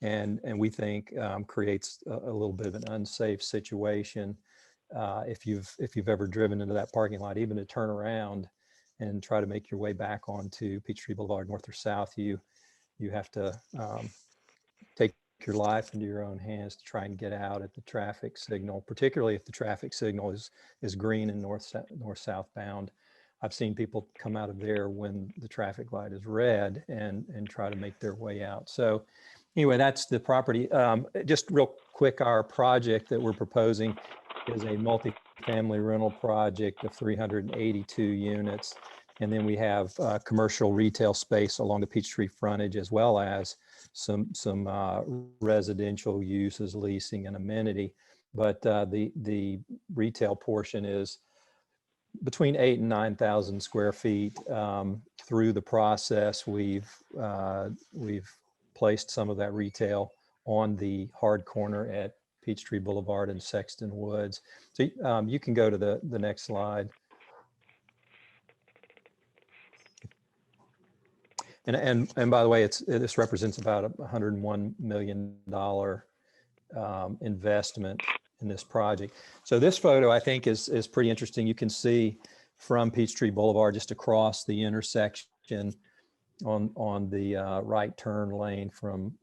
and we think creates a little bit of an unsafe situation. If you've ever driven into that parking lot, even to turn around and try to make your way back onto Peachtree Boulevard, north or south, you have to take your life into your own hands to try and get out at the traffic signal, particularly if the traffic signal is green and north-south bound. I've seen people come out of there when the traffic light is red and try to make their way out. So anyway, that's the property. Just real quick, our project that we're proposing is a multi-family rental project of 382 units. And then we have commercial retail space along the Peachtree frontage, as well as some residential uses, leasing and amenity. But the retail portion is between 8,000 and 9,000 square feet. Through the process, we've placed some of that retail on the hard corner at Peachtree Boulevard and Sexton Woods. So you can go to the next slide. And by the way, this represents about a $101 million investment in this project. So this photo I think is pretty interesting. You can see from Peachtree Boulevard just across the intersection on the right turn lane from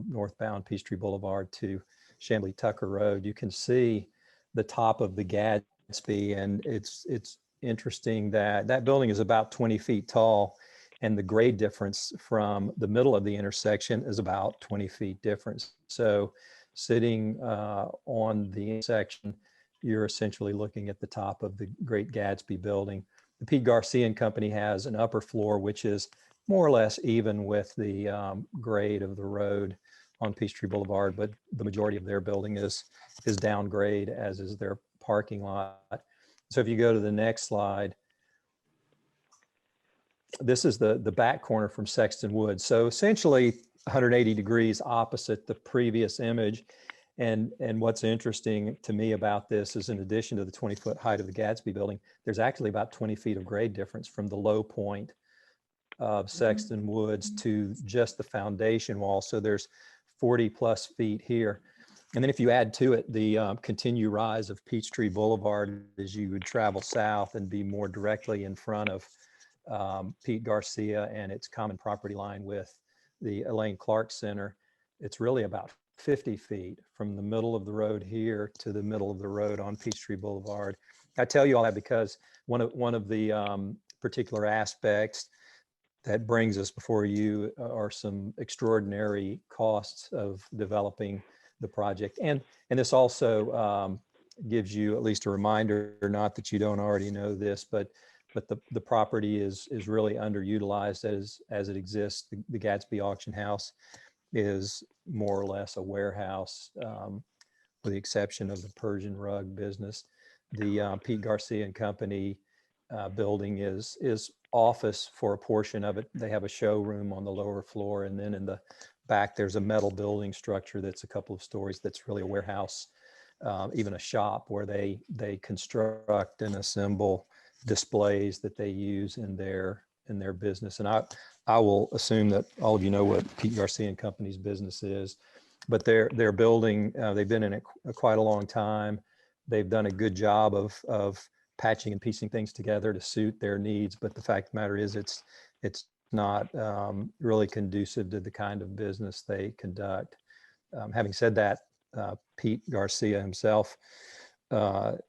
northbound Peachtree Boulevard to Chamblee Tucker Road. You can see the top of the Gadsby, and it's interesting that that building is about 20 feet tall, and the grade difference from the middle of the intersection is about 20 feet difference. So sitting on the intersection, you're essentially looking at the top of the Great Gatsby building. The Pete Garcia and Company has an upper floor, which is more or less even with the grade of the road on Peachtree Boulevard, but the majority of their building is downgrade, as is their parking lot. So if you go to the next slide, this is the back corner from Sexton Woods. So essentially 180 degrees opposite the previous image. And what's interesting to me about this is, in addition to the 20-foot height of the Gadsby building, there's actually about 20 feet of grade difference from the low point of Sexton Woods to just the foundation wall. So there's 40 plus feet here. And then if you add to it the continued rise of Peachtree Boulevard as you would travel south and be more directly in front of Pete Garcia and its common property line with the Elaine Clark Center, it's really about 50 feet from the middle of the road here to the middle of the road on Peachtree Boulevard. I tell you all that because one of the particular aspects that brings us before you are some extraordinary costs of developing the project. And this also gives you at least a reminder, not that you don't already know this, but the property is really underutilized as it exists. The Gadsby Auction House is more or less a warehouse, with the exception of the Persian rug business. The Pete Garcia and Company building is office for a portion of it. They have a showroom on the lower floor, and then in the back there's a metal building structure that's a couple of stories that's really a warehouse, even a shop where they construct and assemble displays that they use in their business. And I will assume that all of you know what Pete Garcia and Company's business is, but their building, they've been in it quite a long time. They've done a good job of patching and piecing things together to suit their needs. But the fact of the matter is it's not really conducive to the kind of business they conduct. Having said that, Pete Garcia himself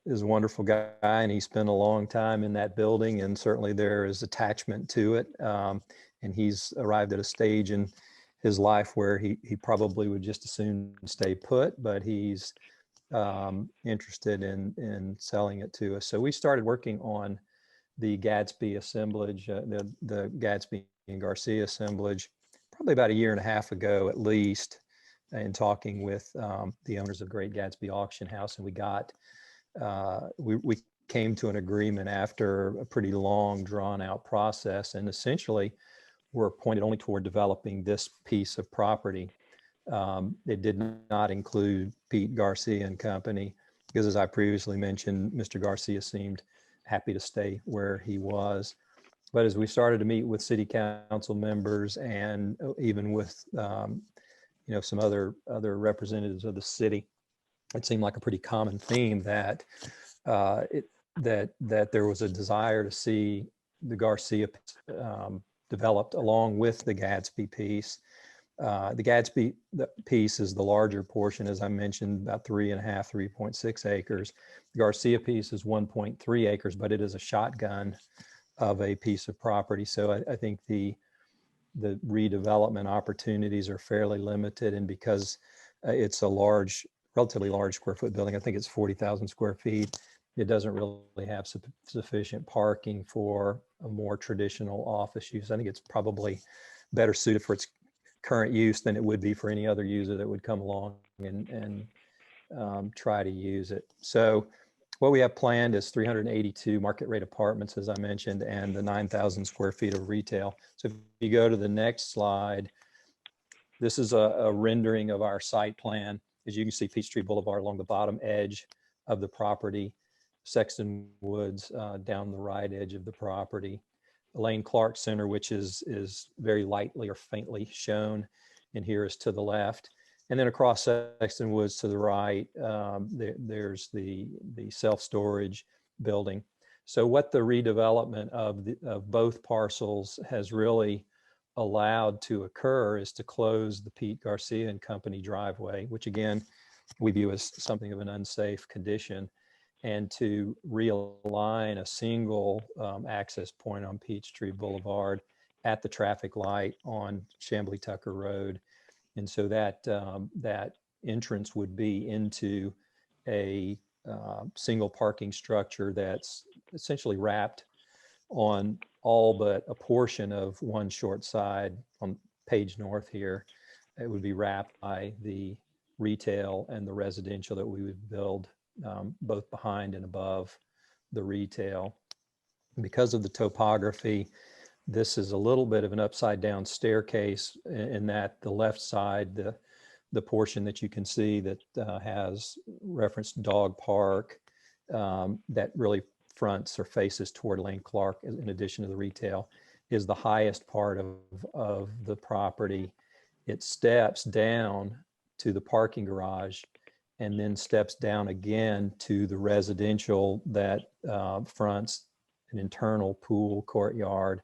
is a wonderful guy, and he spent a long time in that building, and certainly there is attachment to it. And he's arrived at a stage in his life where he probably would just as soon stay put, but he's interested in selling it to us. So we started working on the Gadsby assemblage, the Gadsby and Garcia assemblage, probably about a year and a half ago at least, in talking with the owners of Great Gatsby Auction House, and we came to an agreement after a pretty long, drawn-out process, and essentially were pointed only toward developing this piece of property. It did not include Pete Garcia and Company, because as I previously mentioned, Mr. Garcia seemed happy to stay where he was. But as we started to meet with city council members and even with some other representatives of the city, it seemed like a pretty common theme that that there was a desire to see the Garcia developed along with the Gadsby piece. The Gadsby piece is the larger portion, as I mentioned, about 3.6 acres. The Garcia piece is 1.3 acres, but it is a shotgun of a piece of property. So I think the redevelopment opportunities are fairly limited, and because it's a relatively large square foot building, I think it's 40,000 square feet, it doesn't really have sufficient parking for a more traditional office use. I think it's probably better suited for its current use than it would be for any other user that would come along and try to use it. So what we have planned is 382 market rate apartments, as I mentioned, and the 9,000 square feet of retail. So if you go to the next slide, this is a rendering of our site plan. As you can see, Peachtree Boulevard along the bottom edge of the property, Sexton Woods down the right edge of the property, Lane Clark Center, which is very lightly or faintly shown, and here is to the left. And then across Sexton Woods to the right, there's the self-storage building. So what the redevelopment of both parcels has really allowed to occur is to close the Pete Garcia and Company driveway, which again, we view as something of an unsafe condition, and to realign a single access point on Peachtree Boulevard at the traffic light on Chamblee Tucker Road. And so that entrance would be into a single parking structure that's essentially wrapped on all but a portion of one short side on Page North here. It would be wrapped by the retail and the residential that we would build both behind and above the retail. Because of the topography, this is a little bit of an upside down staircase in that the left side, the portion that you can see that has reference dog park, that really fronts or faces toward Lane Clark in addition to the retail, is the highest part of the property. It steps down to the parking garage and then steps down again to the residential that fronts an internal pool courtyard,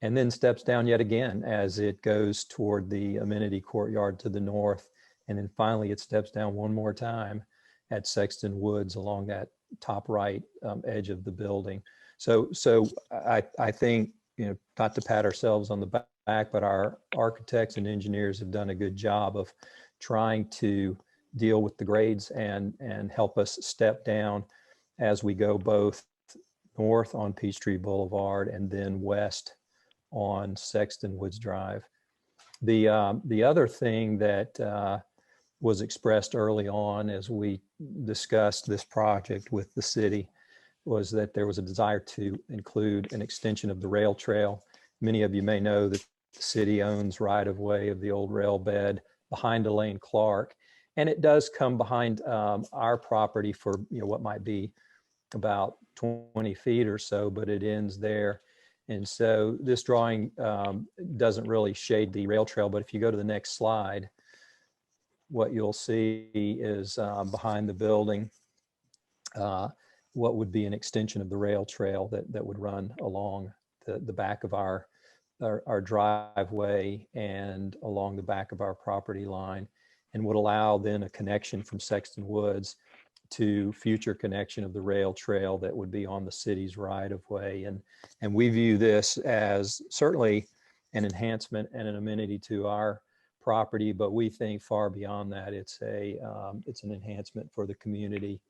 and then steps down yet again as it goes toward the amenity courtyard to the north. And then finally it steps down one more time at Sexton Woods along that top right edge of the building. So I think, not to pat ourselves on the back, but our architects and engineers have done a good job of trying to deal with the grades and help us step down as we go both north on Peachtree Boulevard and then west on Sexton Woods Drive. The other thing that was expressed early on as we discussed this project with the city was that there was a desire to include an extension of the rail trail. Many of you may know that the city owns right-of-way of the old rail bed behind Lane Clark, and it does come behind our property for what might be about 20 feet or so, but it ends there. And so this drawing doesn't really shade the rail trail, but if you go to the next slide, what you'll see is behind the building, what would be an extension of the rail trail that would run along the back of our driveway and along the back of our property line, and would allow then a connection from Sexton Woods to future connection of the rail trail that would be on the city's right of way. And we view this as certainly an enhancement and an amenity to our property, but we think far beyond that, it's an enhancement for the community.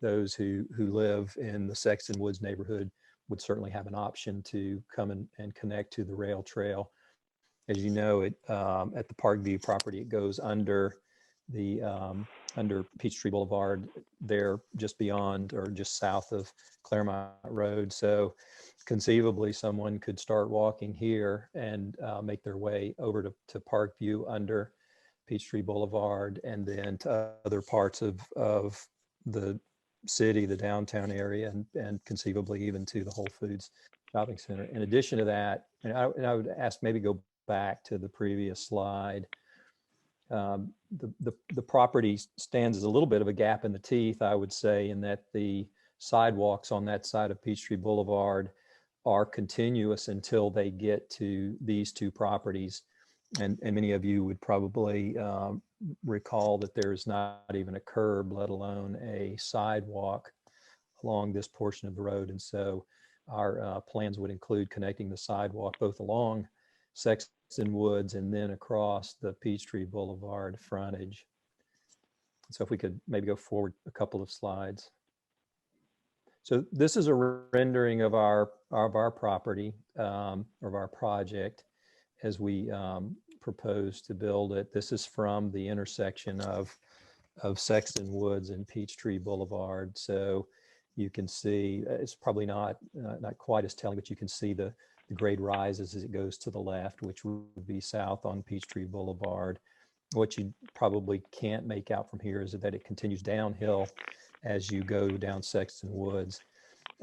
Those who live in the Sexton Woods neighborhood would certainly have an option to come and connect to the rail trail. As you know, at the Parkview property, it goes under Peachtree Boulevard there, just beyond or just south of Claremont Road. So conceivably someone could start walking here and make their way over to Parkview under Peachtree Boulevard, and then to other parts of the city, the downtown area, and conceivably even to the Whole Foods shopping center. In addition to that, and I would ask, maybe go back to the previous slide. The property stands as a little bit of a gap in the teeth, I would say, in that the sidewalks on that side of Peachtree Boulevard are continuous until they get to these two properties. And many of you would probably recall that there's not even a curb, let alone a sidewalk along this portion of the road. And so our plans would include connecting the sidewalk both along Sexton Woods and then across the Peachtree Boulevard frontage. So if we could maybe go forward a couple of slides. So this is a rendering of our property, of our project, as we propose to build it. This is from the intersection of Sexton Woods and Peachtree Boulevard. So you can see, it's probably not quite as telling, but you can see the grade rises as it goes to the left, which would be south on Peachtree Boulevard. What you probably can't make out from here is that it continues downhill as you go down Sexton Woods.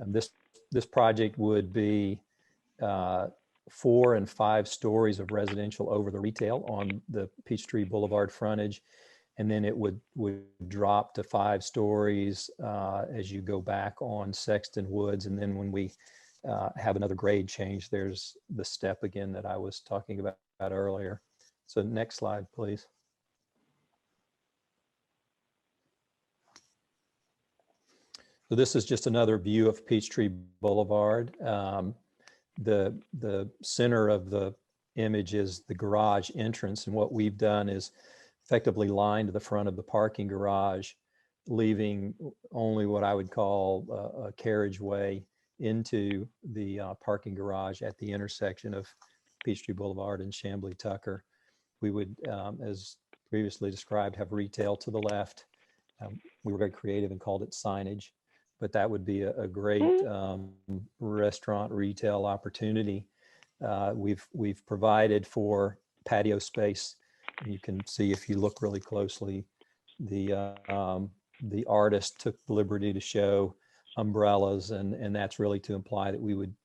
This project would be 4 and 5 stories of residential over the retail on the Peachtree Boulevard frontage. And then it would drop to 5 stories as you go back on Sexton Woods. And then when we have another grade change, there's the step again that I was talking about earlier. So next slide, please. So this is just another view of Peachtree Boulevard. The center of the image is the garage entrance. And what we've done is effectively lined the front of the parking garage, leaving only what I would call a carriageway into the parking garage at the intersection of Peachtree Boulevard and Chamblee Tucker. We would, as previously described, have retail to the left. We were very creative and called it signage, but that would be a great restaurant retail opportunity. We've provided for patio space. You can see if you look really closely, the artist took the liberty to show umbrellas, and that's really to imply that we would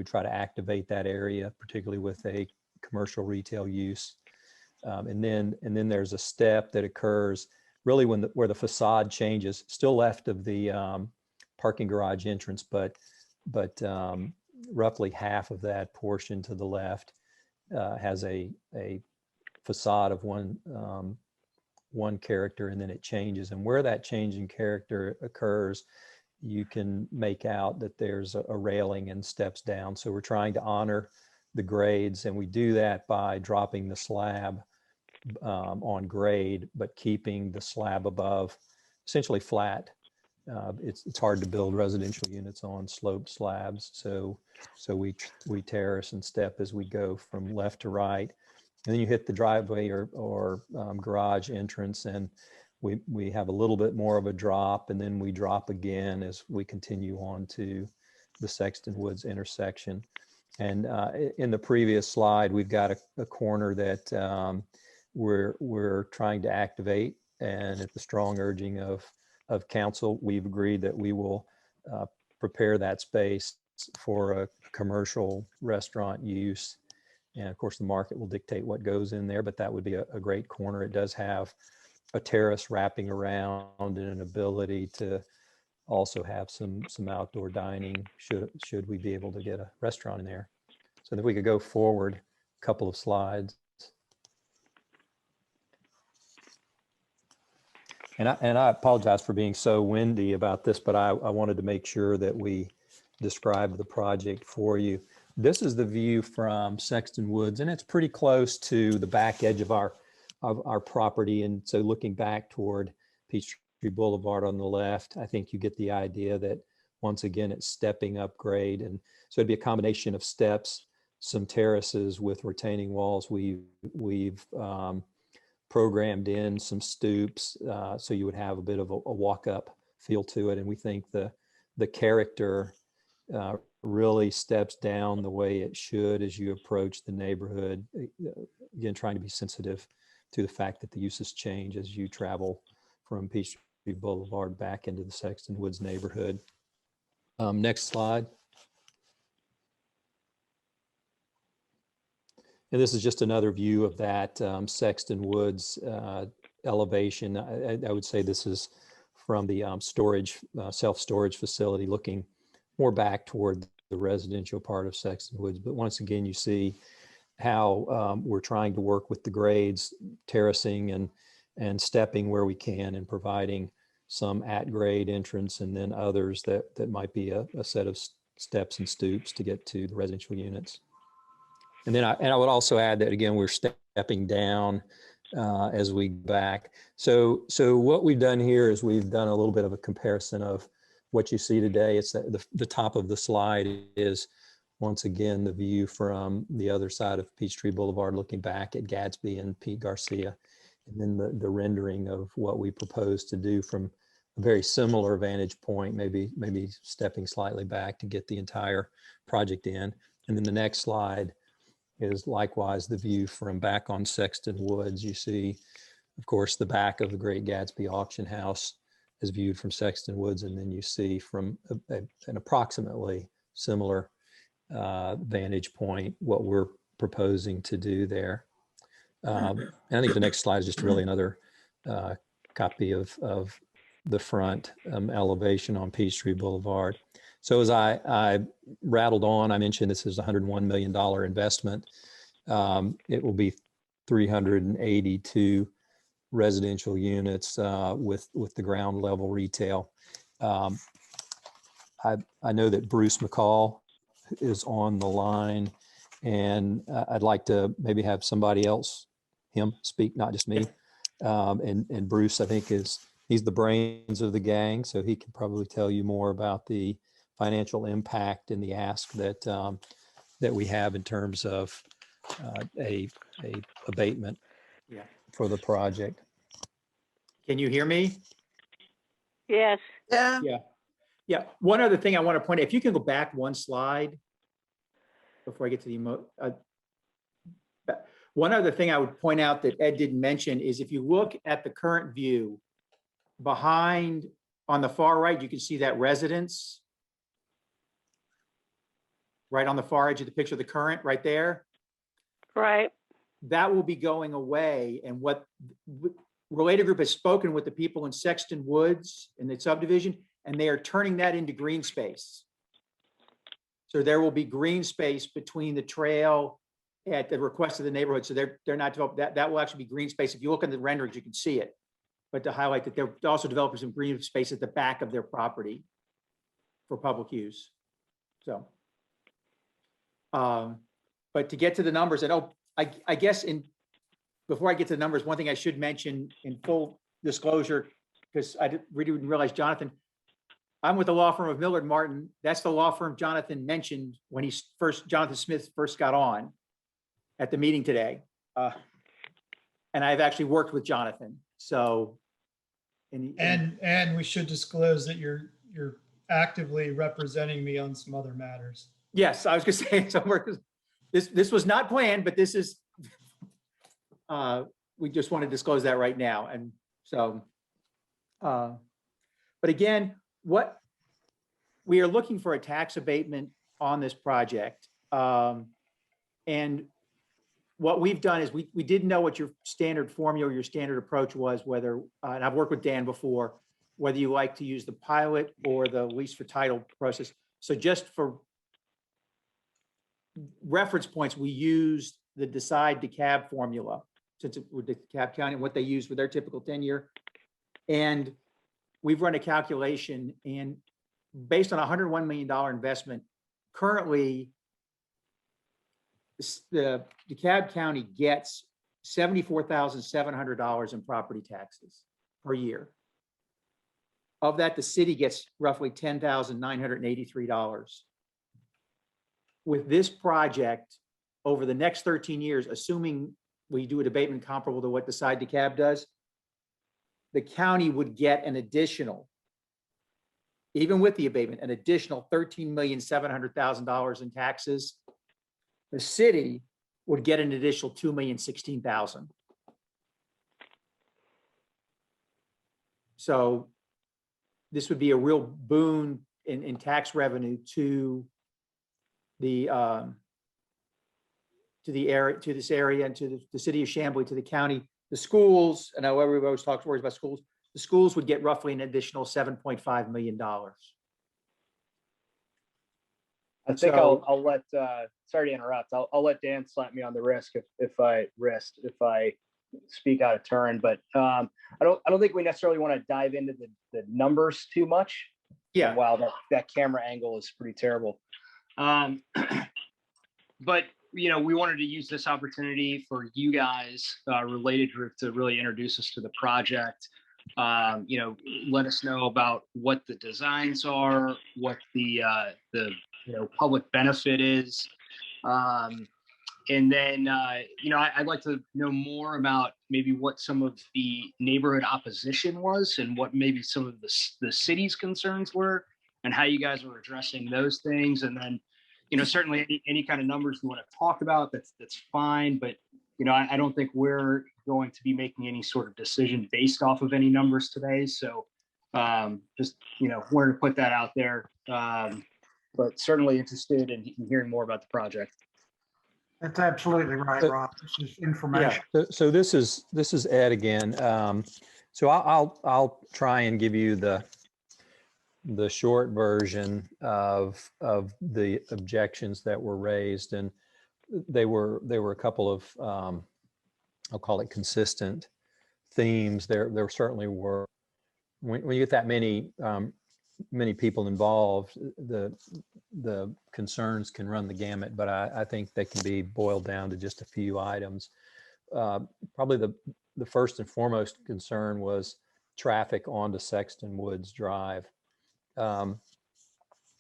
try to activate that area, particularly with a commercial retail use. And then there's a step that occurs really where the facade changes, still left of the parking garage entrance, but roughly half of that portion to the left has a facade of one character, and then it changes. And where that change in character occurs, you can make out that there's a railing and steps down. So we're trying to honor the grades, and we do that by dropping the slab on grade, but keeping the slab above essentially flat. It's hard to build residential units on sloped slabs, so we terrace and step as we go from left to right, and then you hit the driveway or garage entrance, and we have a little bit more of a drop, and then we drop again as we continue on to the Sexton Woods intersection. And in the previous slide, we've got a corner that we're trying to activate, and at the strong urging of council, we've agreed that we will prepare that space for a commercial restaurant use. And of course, the market will dictate what goes in there, but that would be a great corner. It does have a terrace wrapping around and an ability to also have some outdoor dining should we be able to get a restaurant in there. So if we could go forward a couple of slides. And I apologize for being so windy about this, but I wanted to make sure that we described the project for you. This is the view from Sexton Woods, and it's pretty close to the back edge of our of our property. And so looking back toward Peachtree Boulevard on the left, I think you get the idea that once again, it's stepping up grade. And so it'd be a combination of steps, some terraces with retaining walls. We've programmed in some stoops, so you would have a bit of a walk up feel to it. And we think the character really steps down the way it should as you approach the neighborhood. Again, trying to be sensitive to the fact that the uses change as you travel from Peachtree Boulevard back into the Sexton Woods neighborhood. Next slide. And this is just another view of that Sexton Woods elevation. I would say this is from the self-storage facility, looking more back toward the residential part of Sexton Woods. But once again, you see how we're trying to work with the grades, terracing and stepping where we can, and providing some at-grade entrance, and then others that might be a set of steps and stoops to get to the residential units. And then I would also add that, again, we're stepping down as we back. So what we've done here is we've done a little bit of a comparison of what you see today. It's the top of the slide is, once again, the view from the other side of Peachtree Boulevard, looking back at Gadsby and Pete Garcia. And then the rendering of what we propose to do from a very similar vantage point, maybe stepping slightly back to get the entire project in. And then the next slide is likewise the view from back on Sexton Woods. You see, of course, the back of the Great Gatsby Auction House is viewed from Sexton Woods, and then you see from an approximately similar vantage point what we're proposing to do there. And I think the next slide is just really another copy of the front elevation on Peachtree Boulevard. So as I rattled on, I mentioned this is a $101 million investment. It will be 382 residential units with the ground level retail. I know that Bruce McCall is on the line, and I'd like to maybe have somebody else, him, speak, not just me. And Bruce, I think, he's the brains of the gang, so he can probably tell you more about the financial impact and the ask that we have in terms of a abatement for the project. Can you hear me? Yes. Yeah. Yeah. One other thing I want to point out, if you can go back one slide before I get to the one other thing I would point out that Ed didn't mention is, if you look at the current view behind on the far right, you can see that residence right on the far edge of the picture, the current right there. Right. That will be going away. And what Related Group has spoken with the people in Sexton Woods in the subdivision, and they are turning that into green space. So there will be green space between the trail at the request of the neighborhood. So they're not developed, that will actually be green space. If you look at the renderings, you can see it. But to highlight that they're also developing some green space at the back of their property for public use. So, but to get to the numbers, and I guess before I get to the numbers, one thing I should mention in full disclosure, because I really didn't realize, Jonathan, I'm with the law firm of Millard Martin. That's the law firm Jonathan mentioned when Jonathan Smith first got on at the meeting today. And I've actually worked with Jonathan. So. And we should disclose that you're actively representing me on some other matters. Yes, I was gonna say, so this was not planned, but this is, we just want to disclose that right now. And so, but again, what we are looking for a tax abatement on this project. And what we've done is we didn't know what your standard formula or your standard approach was, whether, and I've worked with Dan before, whether you like to use the pilot or the lease for title process. So just for reference points, we used the Decide DeKalb formula, since it with DeKalb County and what they use for their typical 10-year. And we've run a calculation, and based on a $101 million investment, currently the DeKalb County gets $74,700 in property taxes per year. Of that, the city gets roughly $10,983. With this project, over the next 13 years, assuming we do an abatement comparable to what the side to cab does, the county would get an additional, even with the abatement, an additional $13,700,000 in taxes. The city would get an additional $2,016,000. So this would be a real boon in tax revenue to the area, to this area, and to the city of Chamblee, to the county, the schools. And I know everybody always worries about schools. The schools would get roughly an additional $7.5 million. I think So- I'll let, sorry to interrupt, I'll let Dan slap me on the wrist if I speak out of turn, but I don't think we necessarily want to dive into the numbers too much. Yeah. Wow, that camera angle is pretty terrible. But we wanted to use this opportunity for you guys, Related Group, to really introduce us to the project. Let us know about what the designs are, what the public benefit is. And then, I'd like to know more about maybe what some of the neighborhood opposition was and what maybe some of the city's concerns were and how you guys are addressing those things. And then, certainly any kind of numbers you want to talk about, that's fine. But, I don't think we're going to be making any sort of decision based off of any numbers today. So just, wanted to put that out there. But certainly interested in hearing more about the project. That's absolutely right, Rob. This is information. So this is Ed again. So I'll try and give you the short version of the objections that were raised, and they were a couple of I'll call it consistent themes. There certainly were. When you get that many people involved, the concerns can run the gamut, but I think they can be boiled down to just a few items. Probably the first and foremost concern was traffic onto Sexton Woods Drive.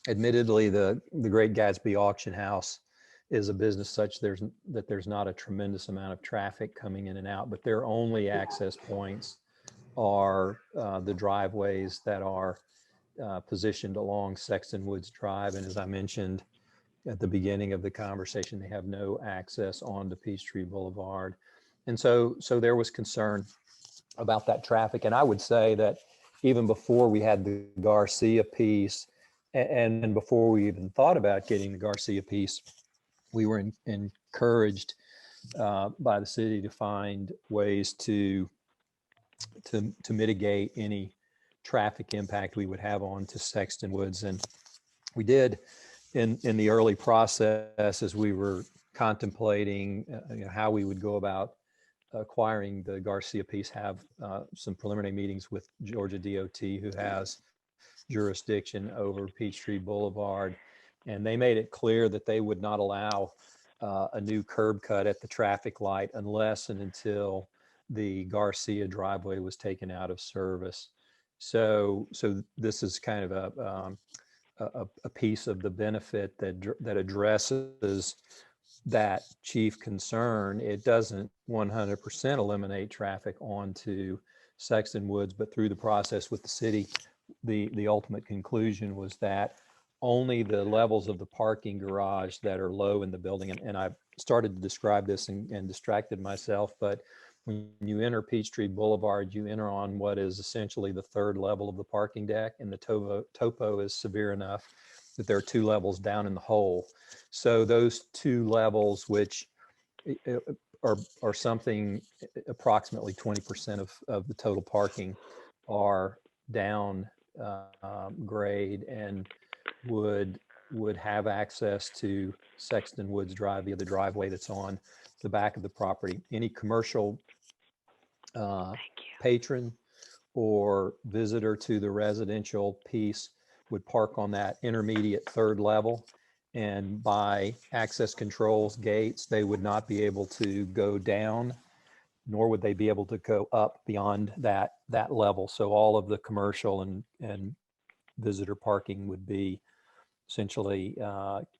Admittedly, the Great Gatsby Auction House is a business such that there's not a tremendous amount of traffic coming in and out, but their only access points are the driveways that are positioned along Sexton Woods Drive. And as I mentioned at the beginning of the conversation, they have no access onto Peachtree Boulevard. And so there was concern about that traffic. And I would say that even before we had the Garcia piece, and before we even thought about getting the Garcia piece, we were encouraged by the city to find ways to mitigate any traffic impact we would have on to Sexton Woods. And we did in the early process, as we were contemplating how we would go about acquiring the Garcia piece, have some preliminary meetings with Georgia DOT, who has jurisdiction over Peachtree Boulevard. And they made it clear that they would not allow a new curb cut at the traffic light unless and until the Garcia driveway was taken out of service. So this is kind of a piece of the benefit that addresses that chief concern. It doesn't 100% eliminate traffic onto Sexton Woods, but through the process with the city, the ultimate conclusion was that only the levels of the parking garage that are low in the building, and I started to describe this and distracted myself, but when you enter Peachtree Boulevard, you enter on what is essentially the third level of the parking deck, and the topo is severe enough that there are two levels down in the hole. So those two levels, which are something approximately 20% of the total parking, are down grade and would have access to Sexton Woods Drive via the driveway that's on the back of the property. Any commercial patron or visitor to the residential piece would park on that intermediate third level, and by access controls gates, they would not be able to go down nor would they be able to go up beyond that level. So all of the commercial and visitor parking would be essentially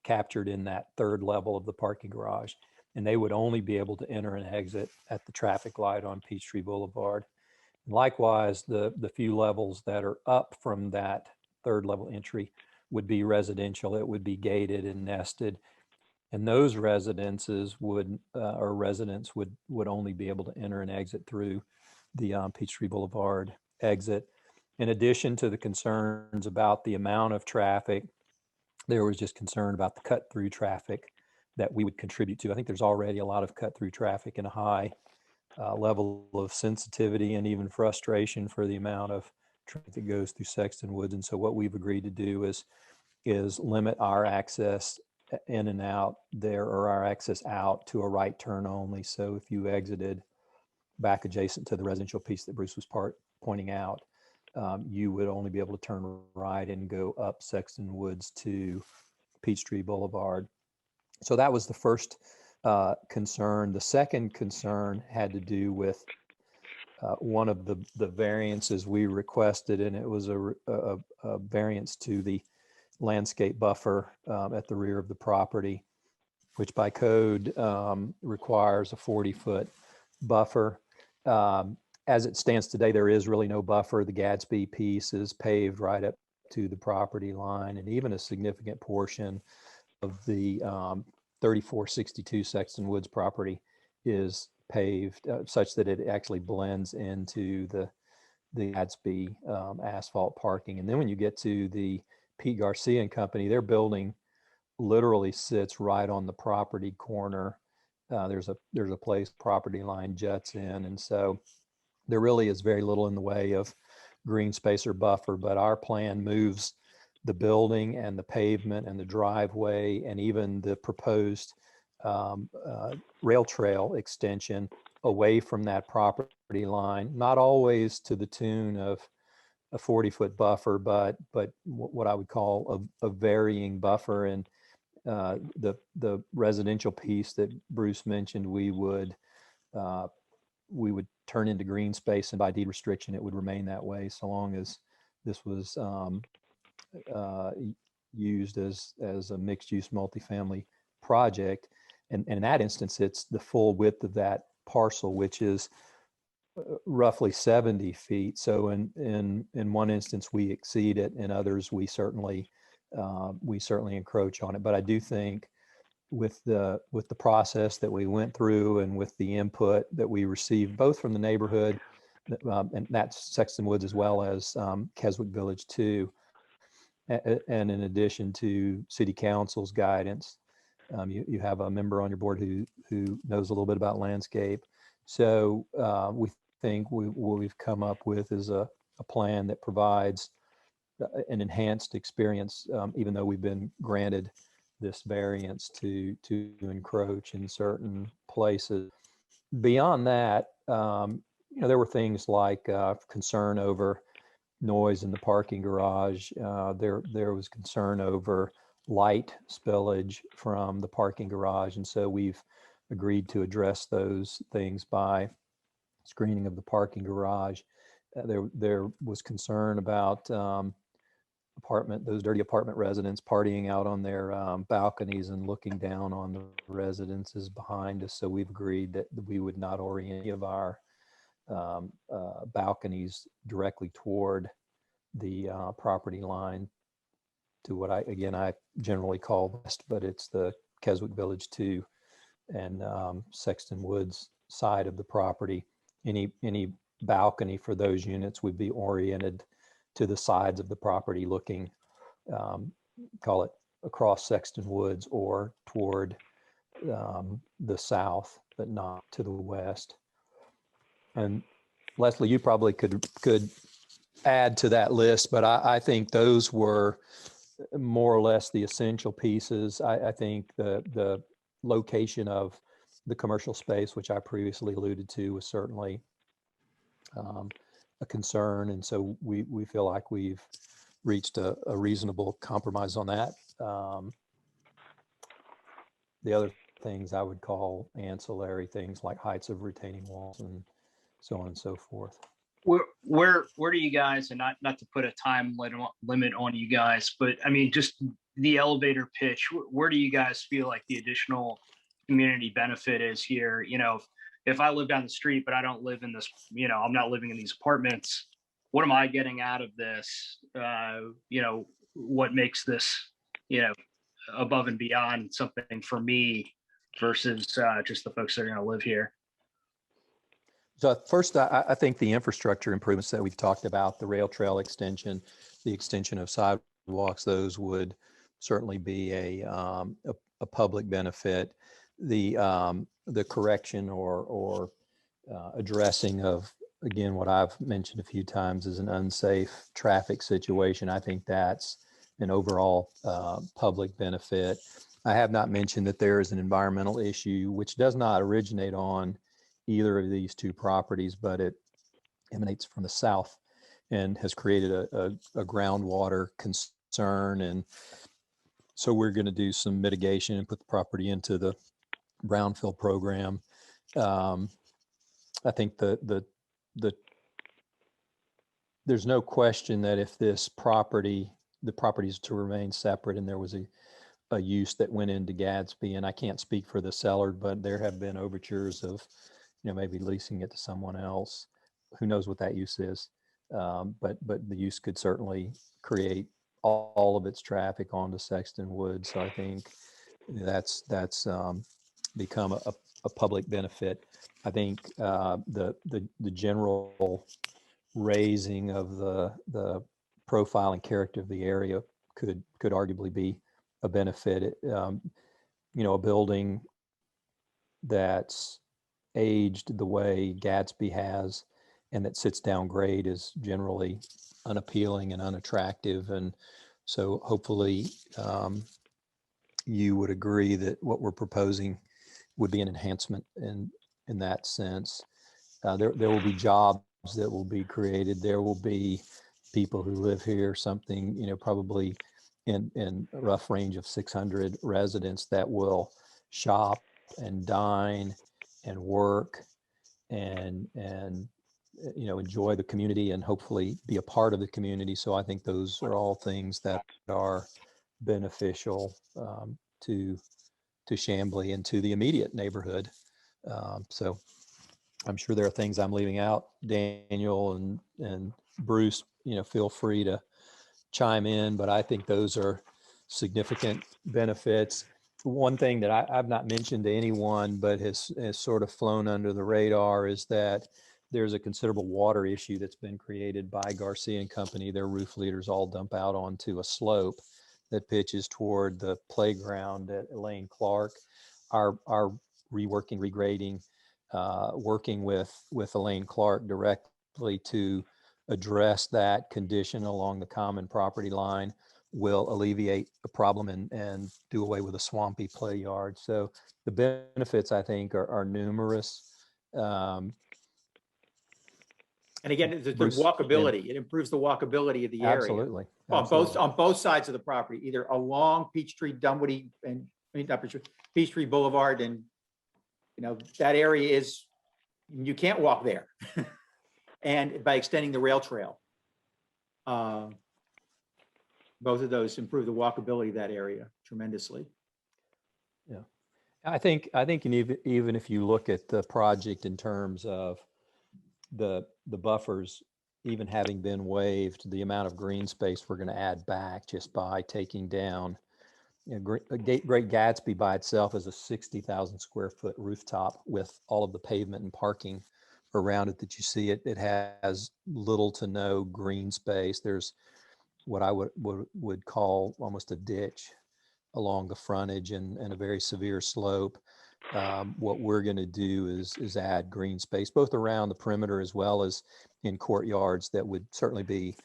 captured in that third level of the parking garage. And they would only be able to enter and exit at the traffic light on Peachtree Boulevard. Likewise, the few levels that are up from that third level entry would be residential. It would be gated and nested. And those residences would, or residents would only be able to enter and exit through the Peachtree Boulevard exit. In addition to the concerns about the amount of traffic, there was just concern about the cut-through traffic that we would contribute to. I think there's already a lot of cut-through traffic and a high level of sensitivity and even frustration for the amount of traffic that goes through Sexton Woods. And so what we've agreed to do is limit our access in and out there, or our access out, to a right turn only. So if you exited back adjacent to the residential piece that Bruce was pointing out, you would only be able to turn right and go up Sexton Woods to Peachtree Boulevard. So that was the first concern. The second concern had to do with one of the variances we requested, and it was a variance to the landscape buffer at the rear of the property, which by code requires a 40-foot buffer. As it stands today, there is really no buffer. The Gadsby piece is paved right up to the property line, and even a significant portion of the 3462 Sexton Woods property is paved such that it actually blends into the Gadsby asphalt parking. And then when you get to the Pete Garcia and Company, their building literally sits right on the property corner. There's a place property line juts in, and so there really is very little in the way of green space or buffer. But our plan moves the building and the pavement and the driveway and even the proposed rail trail extension away from that property line, not always to the tune of a 40-foot buffer, but what I would call a varying buffer. And the residential piece that Bruce mentioned, we would turn into green space, and by deed restriction, it would remain that way so long as this was used as a mixed-use multifamily project. And in that instance, it's the full width of that parcel, which is roughly 70 feet. So in one instance, we exceed it. In others, we certainly encroach on it. But I do think with the process that we went through and with the input that we received, both from the neighborhood, and that's Sexton Woods as well as Keswick Village too, and in addition to City Council's guidance, you have a member on your board who knows a little bit about landscape. So we think what we've come up with is a plan that provides an enhanced experience, even though we've been granted this variance to encroach in certain places. Beyond that, there were things like concern over noise in the parking garage. There was concern over light spillage from the parking garage, and so we've agreed to address those things by screening of the parking garage. There was concern about those dirty apartment residents partying out on their balconies and looking down on the residences behind us. So we've agreed that we would not orient any of our balconies directly toward the property line to what I generally call west, but it's the Keswick Village 2 and Sexton Woods side of the property. Any balcony for those units would be oriented to the sides of the property, looking, call it across Sexton Woods or toward the south, but not to the west. And Leslie, you probably could add to that list, but I think those were more or less the essential pieces. I think the location of the commercial space, which I previously alluded to, was certainly a concern. And so we feel like we've reached a reasonable compromise on that. The other things I would call ancillary things like heights of retaining walls and so on and so forth. Where do you guys, and not to put a time limit on you guys, but I mean, just the elevator pitch, where do you guys feel like the additional community benefit is here? You know, if I live down the street, but I don't live in this, you know, I'm not living in these apartments, what am I getting out of this? You know, what makes this, you know, above and beyond something for me versus just the folks that are going to live here? So first, I think the infrastructure improvements that we've talked about, the rail trail extension, the extension of sidewalks, those would certainly be a public benefit. The correction or addressing of, again, what I've mentioned a few times is an unsafe traffic situation. I think that's an overall public benefit. I have not mentioned that there is an environmental issue, which does not originate on either of these two properties, but it emanates from the south and has created a groundwater concern. And so we're going to do some mitigation and put the property into the brownfield program. I think there's no question that if the property is to remain separate and there was a use that went into Gadsby, and I can't speak for the seller, but there have been overtures of, you know, maybe leasing it to someone else. Who knows what that use is? But the use could certainly create all of its traffic onto Sexton Woods. So I think that's become a public benefit. I think the general raising of the profile and character of the area could arguably be a benefit. You know, a building that's aged the way Gadsby has and that sits down grade is generally unappealing and unattractive. And so hopefully you would agree that what we're proposing would be an enhancement in that sense. There will be jobs that will be created. There will be people who live here, something, you know, probably in a rough range of 600 residents that will shop and dine and work and you know, enjoy the community and hopefully be a part of the community. So I think those are all things that are beneficial to Chamblee and to the immediate neighborhood. So I'm sure there are things I'm leaving out. Daniel and Bruce, you know, feel free to chime in, but I think those are significant benefits. One thing that I've not mentioned to anyone, but has sort of flown under the radar, is that there's a considerable water issue that's been created by Garcia and Company. Their roof leaders all dump out onto a slope that pitches toward the playground at Elaine Clark. Our reworking, regrading, working with Elaine Clark directly to address that condition along the common property line will alleviate the problem and do away with a swampy play yard. So the benefits, I think, are numerous. And again, the Bruce, walkability, it improves the walkability of the area. Absolutely. On both sides of the property, either along Peachtree, Dunwoody, and not Peachtree Boulevard, and you know that area is, you can't walk there, and by extending the rail trail, both of those improve the walkability of that area tremendously. Yeah, I think even if you look at the project in terms of the buffers, even having been waived, the amount of green space we're going to add back just by taking down, you know, Great Gatsby by itself is a 60,000 square foot rooftop with all of the pavement and parking around it that you see. It has little to no green space. There's what I would call almost a ditch along the frontage and a very severe slope. What we're going to do is add green space both around the perimeter as well as in courtyards that would certainly be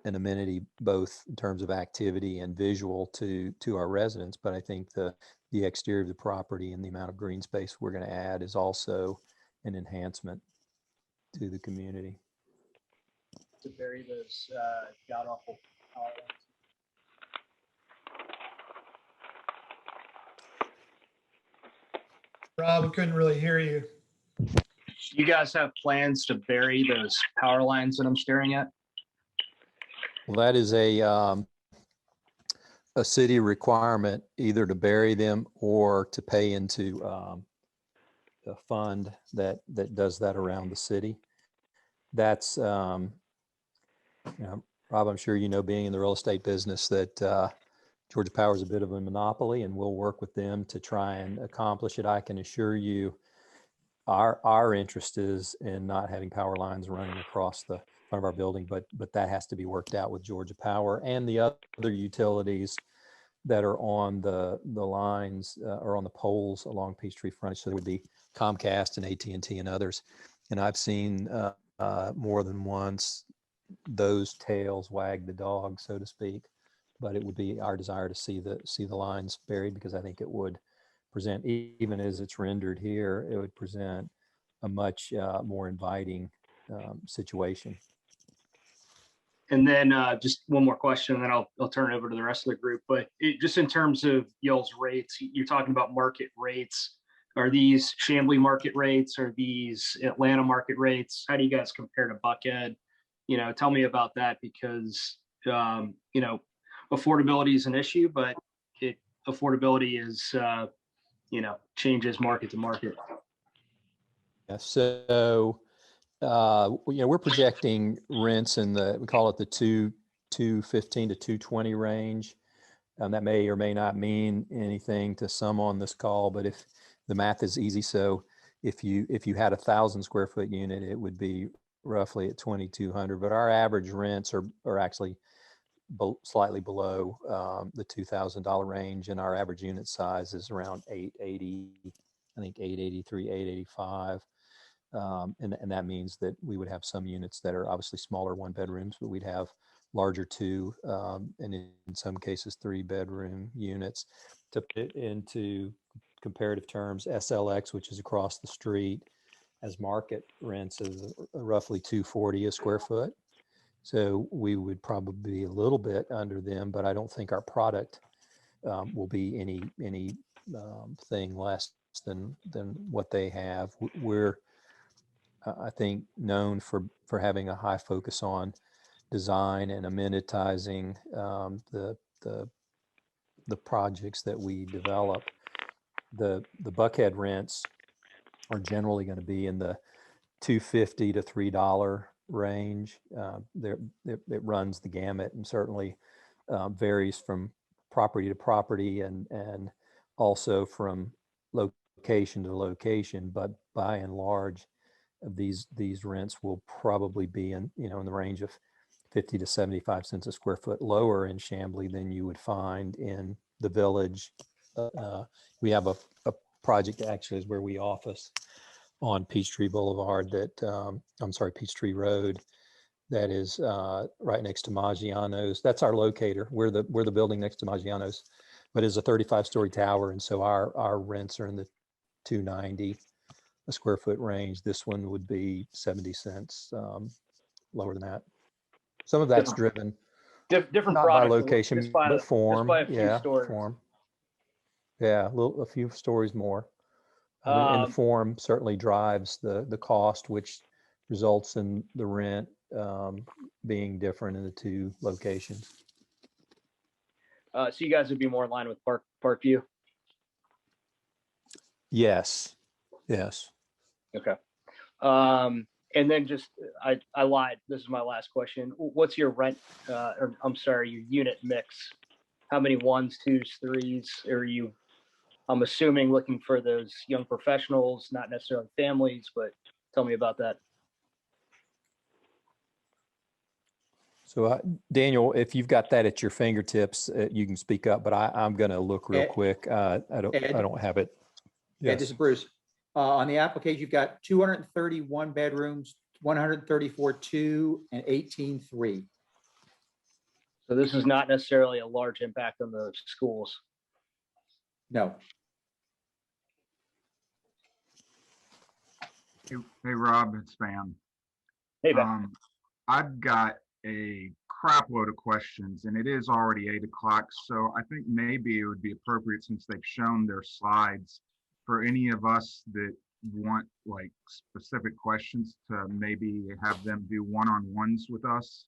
an amenity both in terms of activity and visual to our residents. But I think the exterior of the property and the amount of green space we're going to add is also an enhancement to the community. To bury those god awful power lines. Rob, we couldn't really hear you. You guys have plans to bury those power lines that I'm staring at? Well, that is a city requirement, either to bury them or to pay into a fund that does that around the city. That's, you know, Rob, I'm sure you know, being in the real estate business, that Georgia Power is a bit of a monopoly, and we'll work with them to try and accomplish it. I can assure you, our interest is in not having power lines running across the front of our building, but that has to be worked out with Georgia Power and the other utilities that are on the lines or on the poles along Peachtree frontage. So there would be Comcast and AT&T and others. And I've seen more than once those tails wag the dog, so to speak. But it would be our desire to see the lines buried, because I think it would present, even as it's rendered here, it would present a much more inviting situation. And then just one more question, and then I'll turn it over to the rest of the group. But just in terms of y'all's rates, you're talking about market rates. Are these Chamblee market rates? Are these Atlanta market rates? How do you guys compare to Buckhead? You know, tell me about that, because you know, affordability is an issue, but affordability is you know, changes market to market. Yeah, so you know, we're projecting rents in we call it the 215 to 220 range. That may or may not mean anything to some on this call, but if the math is easy, so if you had 1,000 square foot unit, it would be roughly at 2,200. But our average rents are actually slightly below the $2,000 range, and our average unit size is around 880, I think 883, 885. And that means that we would have some units that are obviously smaller 1-bedrooms, but we'd have larger 2, and in some cases 3-bedroom units. To put it into comparative terms, SLX, which is across the street, has market rents of roughly $240 a square foot. So we would probably be a little bit under them, but I don't think our product will be any thing less than what they have. We're I think known for having a high focus on design and amenitizing the projects that we develop. The Buckhead rents are generally going to be in the $250 to $3 range. It runs the gamut, and certainly varies from property to property and also from location to location. But by and large, these rents will probably be in the range of 50 to 75 cents a square foot lower in Chamblee than you would find in the Village. We have a project actually is where we office on Peachtree Boulevard Peachtree Road, that is right next to Maggiano's. That's our locator. We're the building next to Maggiano's, but it's a 35-story tower, and so our rents are in the $290 a square foot range. This one would be 70 cents lower than that. Some of that's driven different not by product, location, but form. just by a few Yeah, stories. form. Yeah, a few stories more. And the form certainly drives the cost, which results in the rent being different in the two locations. So you guys would be more in line with Parkview? Yes. Yes. Okay. And then just, I lied. This is my last question. What's your rent, or I'm sorry, your unit mix? How many 1s, 2s, 3s are you, I'm assuming, looking for those young professionals, not necessarily families, but tell me about that. So Daniel, if you've got that at your fingertips, you can speak up, but I'm going to look real quick. I don't have it. Yeah, this is Bruce. On the application, you've got 231 bedrooms, 134 2, and 18 3. So this is not necessarily a large impact on the schools. No. Hey, Rob, it's Van. Hey, Ben. I've got a crap load of questions, and it is already 8 o'clock. So I think maybe it would be appropriate, since they've shown their slides, for any of us that want like specific questions to maybe have them do one-on-ones with us.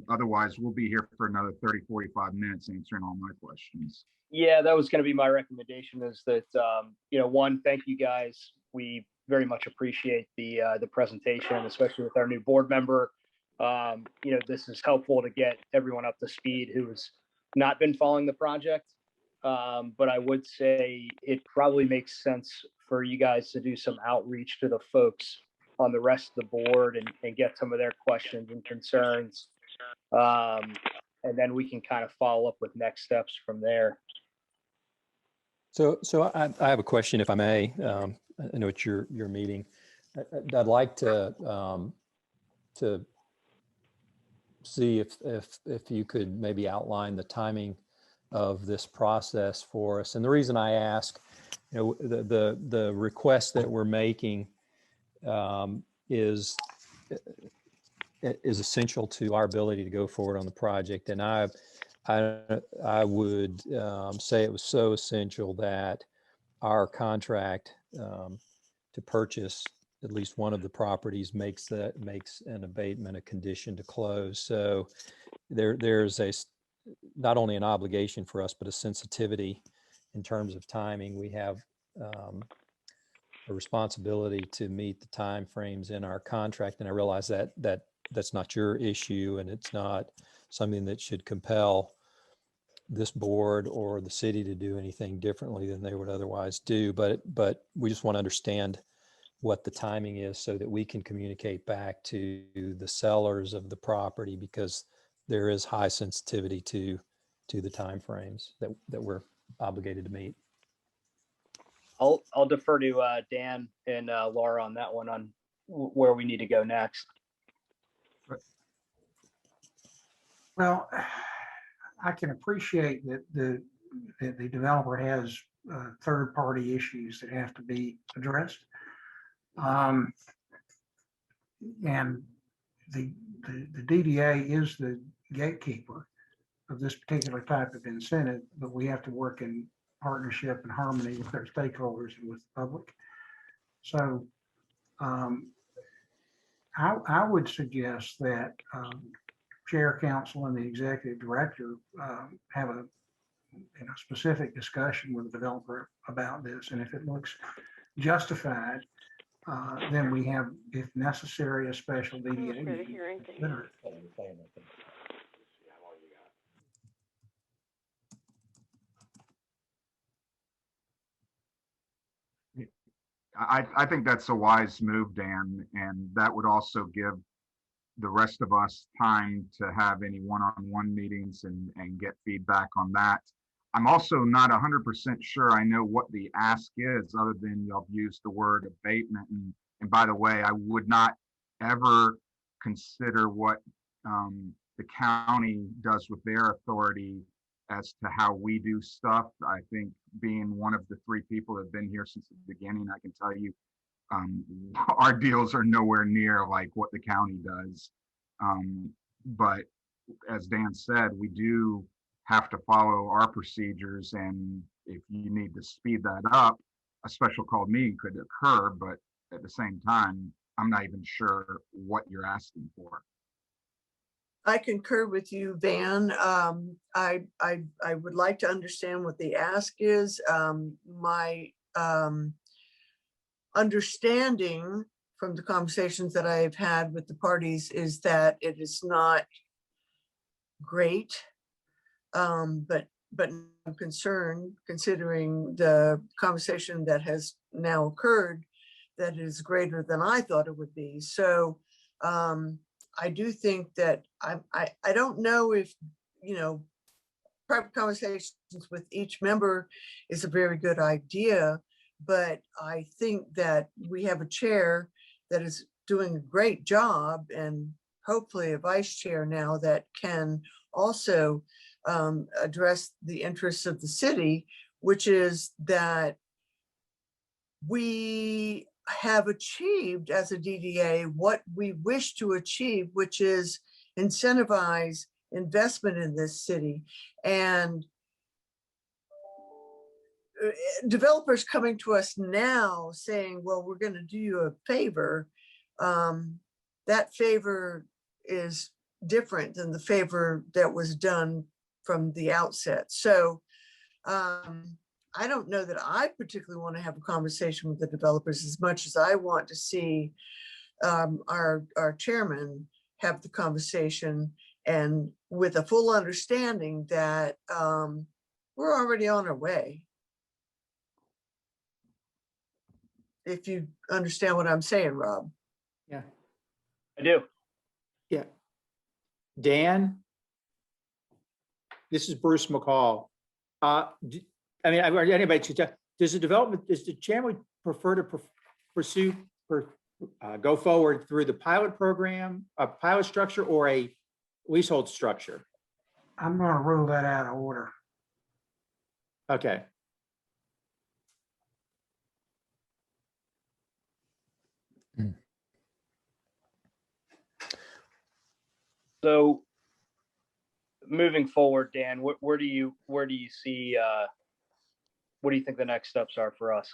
Otherwise, we'll be here for another 30, 45 minutes answering all my questions. Yeah, that was going to be my recommendation is that, one, thank you guys. We very much appreciate the presentation, especially with our new board member. This is helpful to get everyone up to speed who has not been following the project. But I would say it probably makes sense for you guys to do some outreach to the folks on the rest of the board and get some of their questions and concerns. And then we can kind of follow up with next steps from there. So I have a question, if I may. I know it's your meeting. I'd like to see if you could maybe outline the timing of this process for us. And the reason I ask, the request that we're making is essential to our ability to go forward on the project. And I would say it was so essential that our contract to purchase at least one of the properties makes an abatement a condition to close. So there's not only an obligation for us, but a sensitivity in terms of timing. We have a responsibility to meet the timeframes in our contract. And I realize that that's not your issue, and it's not something that should compel this board or the city to do anything differently than they would otherwise do. But we just want to understand what the timing is so that we can communicate back to the sellers of the property, because there is high sensitivity to the timeframes that we're obligated to meet. I'll defer to Dan and Laura on that one, on where we need to go next. Well, I can appreciate that the developer has third-party issues that have to be addressed. And the DDA is the gatekeeper of this particular type of incentive, but we have to work in partnership and harmony with our stakeholders and with the public. So I would suggest that chair, council, and the executive director have a specific discussion with the developer about this. And if it looks justified, then we have, if necessary, a special DDA meeting. I think that's a wise move, Dan, and that would also give the rest of us time to have any one-on-one meetings and get feedback on that. I'm also not 100% sure I know what the ask is, other than you've used the word abatement. And by the way, I would not ever consider what the county does with their authority as to how we do stuff. I think, being one of the three people that have been here since the beginning, I can tell you our deals are nowhere near like what the county does. But as Dan said, we do have to follow our procedures, and if you need to speed that up, a special call meeting could occur. But at the same time, I'm not even sure what you're asking for. I concur with you, Van. I would like to understand what the ask is. My understanding from the conversations that I've had with the parties is that it is not great, but I'm concerned, considering the conversation that has now occurred, that is greater than I thought it would be. So I do think that I don't know if, private conversations with each member is a very good idea, but I think that we have a chair that is doing a great job, and hopefully a vice chair now that can also address the interests of the city, which is that we have achieved as a DDA what we wish to achieve, which is incentivize investment in this city. And developers coming to us now saying, well, we're going to do you a favor. That favor is different than the favor that was done from the outset. So I don't know that I particularly want to have a conversation with the developers as much as I want to see our chairman have the conversation, and with a full understanding that we're already on our way. If you understand what I'm saying, Rob. Yeah. I do. Yeah. Dan, this is Bruce McCall. I mean, anybody, does the chairman prefer to pursue, go forward through the pilot program, a pilot structure, or a leasehold structure? I'm going to rule that out of order. Okay. So moving forward, Dan, where do you see, what do you think the next steps are for us?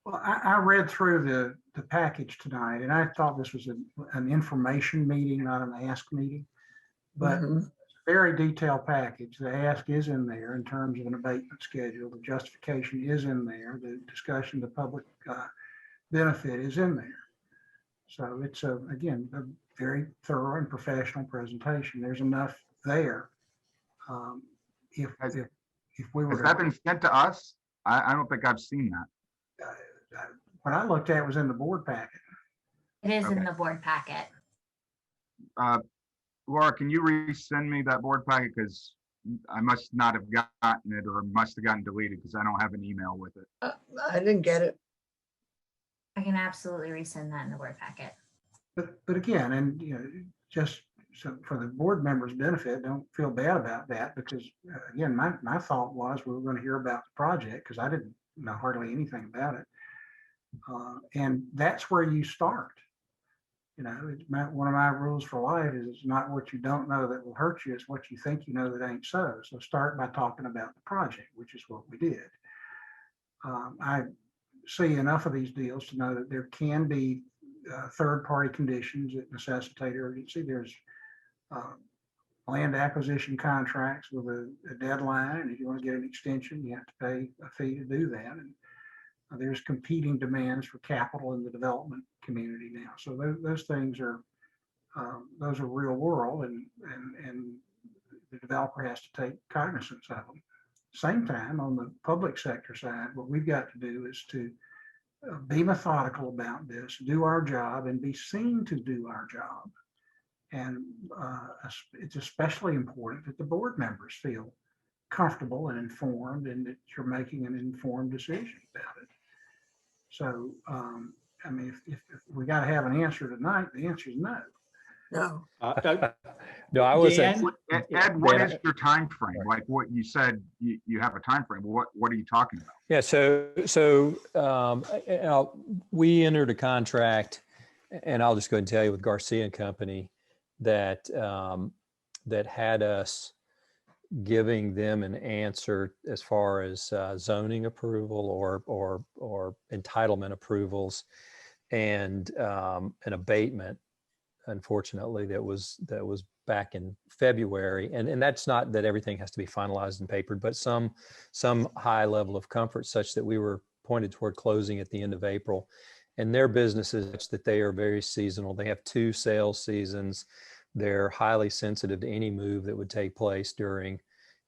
Well, I read through the package tonight, and I thought this was an information meeting, not an ask meeting. But very detailed package. The ask is in there in terms of an abatement schedule. The justification is in there. The discussion, the public benefit is in there. So it's again, a very thorough and professional presentation. There's enough there. If we were Has that been sent to us? I don't think I've seen that. What I looked at was in the board packet. It is in the board packet. Laura, can you resend me that board packet? Because I must not have gotten it, or must have gotten deleted because I don't have an email with it. I didn't get it. I can absolutely resend that in the board packet. But again, and you know, just so for the board members' benefit, don't feel bad about that, because again, my thought was we were going to hear about the project because I didn't know hardly anything about it. And that's where you start. You know, one of my rules for life is it's not what you don't know that will hurt you, it's what you think you know that ain't so. So start by talking about the project, which is what we did. I see enough of these deals to know that there can be third-party conditions that necessitate urgency. There's land acquisition contracts with a deadline, and if you want to get an extension, you have to pay a fee to do that. And there's competing demands for capital in the development community now. So those things are real world, and the developer has to take cognizance of them. Same time, on the public sector side, what we've got to do is to be methodical about this, do our job, and be seen to do our job. And it's especially important that the board members feel comfortable and informed, and that you're making an informed decision about it. So, I mean, if we got to have an answer tonight, the answer is no. No. No, I was Ed, what is your time frame? Like what you said, you have a time frame. What are you talking about? Yeah, so we entered a contract, and I'll just go ahead and tell you, with Garcia and Company, that that had us giving them an answer as far as zoning approval or entitlement approvals, and an abatement. Unfortunately, that was back in February, and that's not that everything has to be finalized and papered, but some high level of comfort such that we were pointed toward closing at the end of April. And their business is such that they are very seasonal. They have 2 sales seasons. They're highly sensitive to any move that would take place during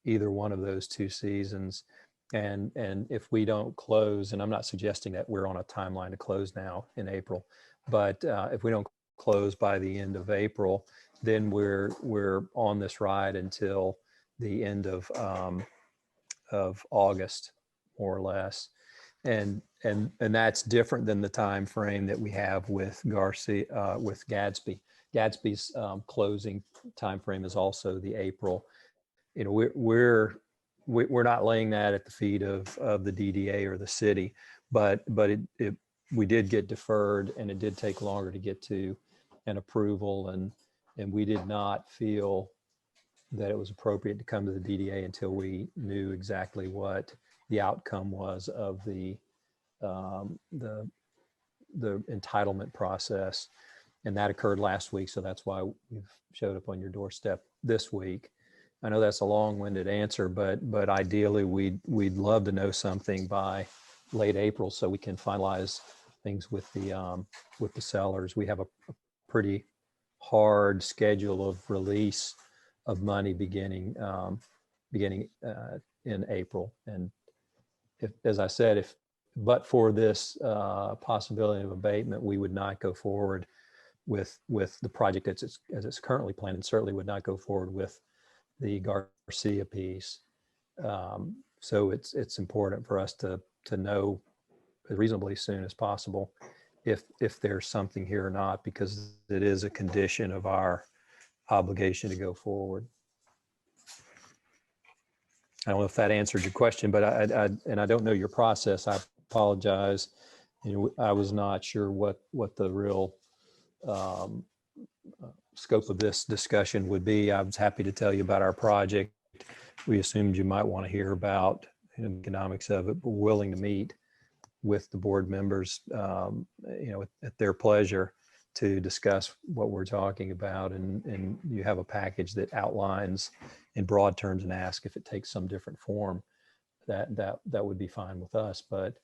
either one of those 2 seasons. And if we don't close, and I'm not suggesting that we're on a timeline to close now in April, but if we don't close by the end of April, then we're on this ride until the end of August, more or less. And that's different than the time frame that we have with Garcia, with Gadsby. Gadsby's closing time frame is also the April. You know, we're not laying that at the feet of the DDA or the city, but we did get deferred, and it did take longer to get to an approval, and we did not feel that it was appropriate to come to the DDA until we knew exactly what the outcome was of the entitlement process. And that occurred last week. So that's why we've showed up on your doorstep this week. I know that's a long-winded answer, but ideally we'd love to know something by late April so we can finalize things with the sellers. We have a pretty hard schedule of release of money beginning in April. And if, as I said, but for this possibility of abatement, we would not go forward with the project as it's currently planned, and certainly would not go forward with the Garcia piece. So it's important for us to know as reasonably soon as possible if there's something here or not, because it is a condition of our obligation to go forward. I don't know if that answered your question, but I don't know your process. I apologize. I was not sure what the real scope of this discussion would be. I was happy to tell you about our project. We assumed you might want to hear about the economics of it, but we're willing to meet with the board members, at their pleasure to discuss what we're talking about. And you have a package that outlines in broad terms and ask if it takes some different form, that would be fine with us. But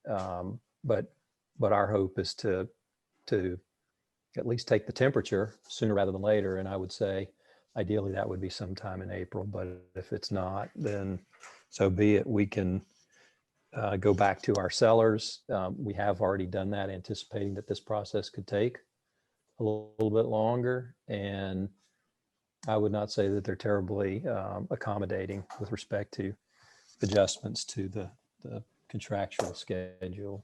our hope is to at least take the temperature sooner rather than later. And I would say ideally that would be sometime in April, but if it's not, then so be it. We can go back to our sellers. We have already done that, anticipating that this process could take a little bit longer. And I would not say that they're terribly accommodating with respect to adjustments to the contractual schedule.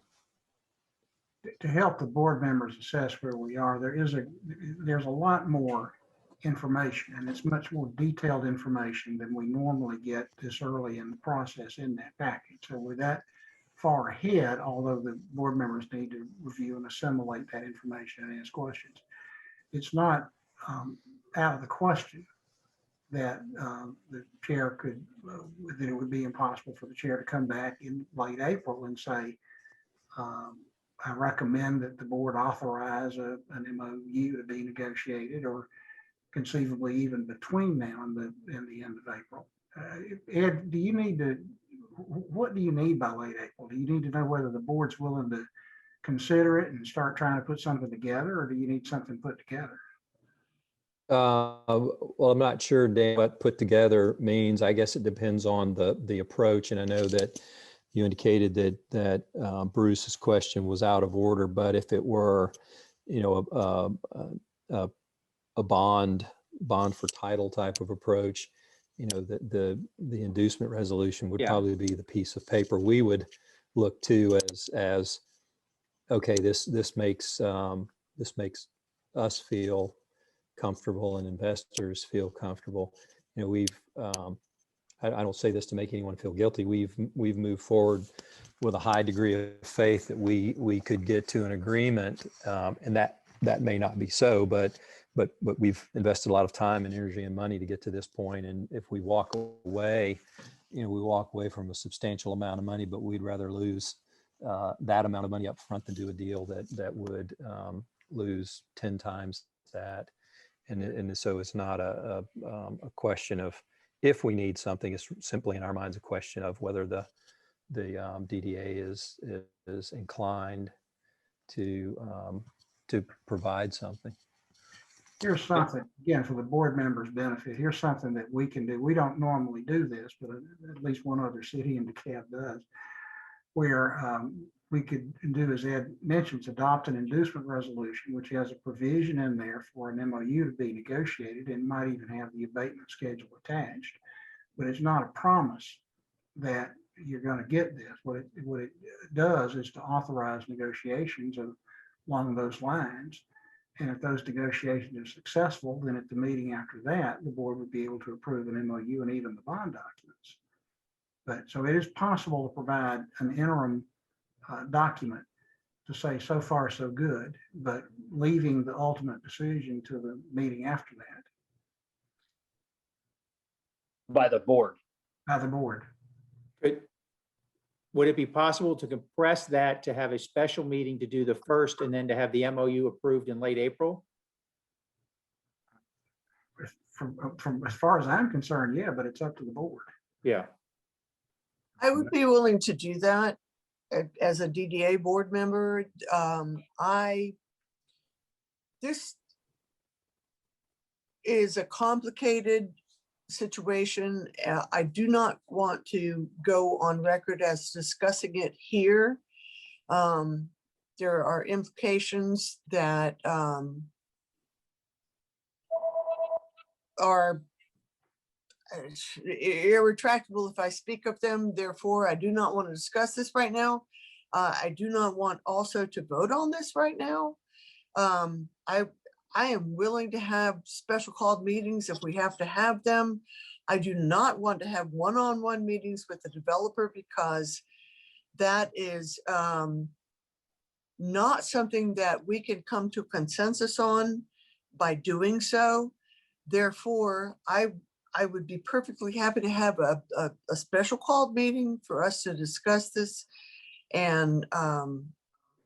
To help the board members assess where we are, there's a lot more information, and it's much more detailed information than we normally get this early in the process in that package. So we're that far ahead, although the board members need to review and assimilate that information and ask questions. It's not out of the question that the chair could, that it would be impossible for the chair to come back in late April and say, I recommend that the board authorize an MOU to be negotiated, or conceivably even between now and the end of April. Ed, what do you need by late April? Do you need to know whether the board's willing to consider it and start trying to put something together, or do you need something put together? Well, I'm not sure, Dan, what put together means. I guess it depends on the approach. And I know that you indicated that Bruce's question was out of order, but if it were, a bond for title type of approach, the inducement resolution would probably be the piece of paper we would look to as okay, this makes us feel comfortable and investors feel comfortable. I don't say this to make anyone feel guilty. We've moved forward with a high degree of faith that we could get to an agreement, and that may not be so, but we've invested a lot of time and energy and money to get to this point. And if we walk away, we walk away from a substantial amount of money, but we'd rather lose that amount of money up front than do a deal that would lose 10 times that. And so it's not a question of if we need something. It's simply in our minds a question of whether the DDA is inclined to provide something. Here's something, again, for the board members' benefit. Here's something that we can do. We don't normally do this, but at least one other city in DeKalb does, where we could do, as Ed mentions, adopt an inducement resolution, which has a provision in there for an MOU to be negotiated, and might even have the abatement schedule attached. But it's not a promise that you're going to get this. What it does is to authorize negotiations along those lines. And if those negotiations are successful, then at the meeting after that, the board would be able to approve an MOU and even the bond documents. But so it is possible to provide an interim document to say so far so good, but leaving the ultimate decision to the meeting after that. by the board. by the board. Would it be possible to compress that to have a special meeting to do the first and then to have the MOU approved in late April? From as far as I'm concerned, yeah, but it's up to the board. Yeah. I would be willing to do that as a DDA board member. This is a complicated situation. I do not want to go on record as discussing it here. There are implications that are irretractable if I speak of them. Therefore, I do not want to discuss this right now. I do not want also to vote on this right now. I am willing to have special called meetings if we have to have them. I do not want to have one-on-one meetings with the developer because that is not something that we can come to consensus on by doing so. Therefore, I would be perfectly happy to have a special called meeting for us to discuss this and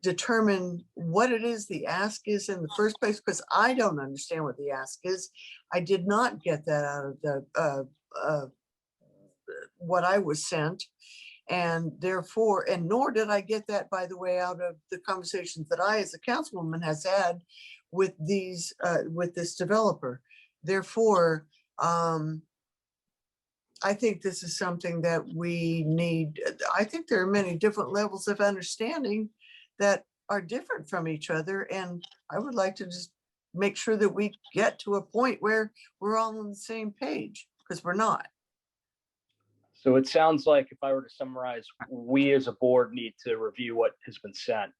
determine what it is the ask is in the first place, because I don't understand what the ask is. I did not get that out of the what I was sent. And therefore, and nor did I get that, by the way, out of the conversations that I, as a councilwoman, has had with these, with this developer. Therefore, I think this is something that we need. I think there are many different levels of understanding that are different from each other. And I would like to just make sure that we get to a point where we're all on the same page, because we're not. So it sounds like, if I were to summarize, we as a board need to review what has been sent.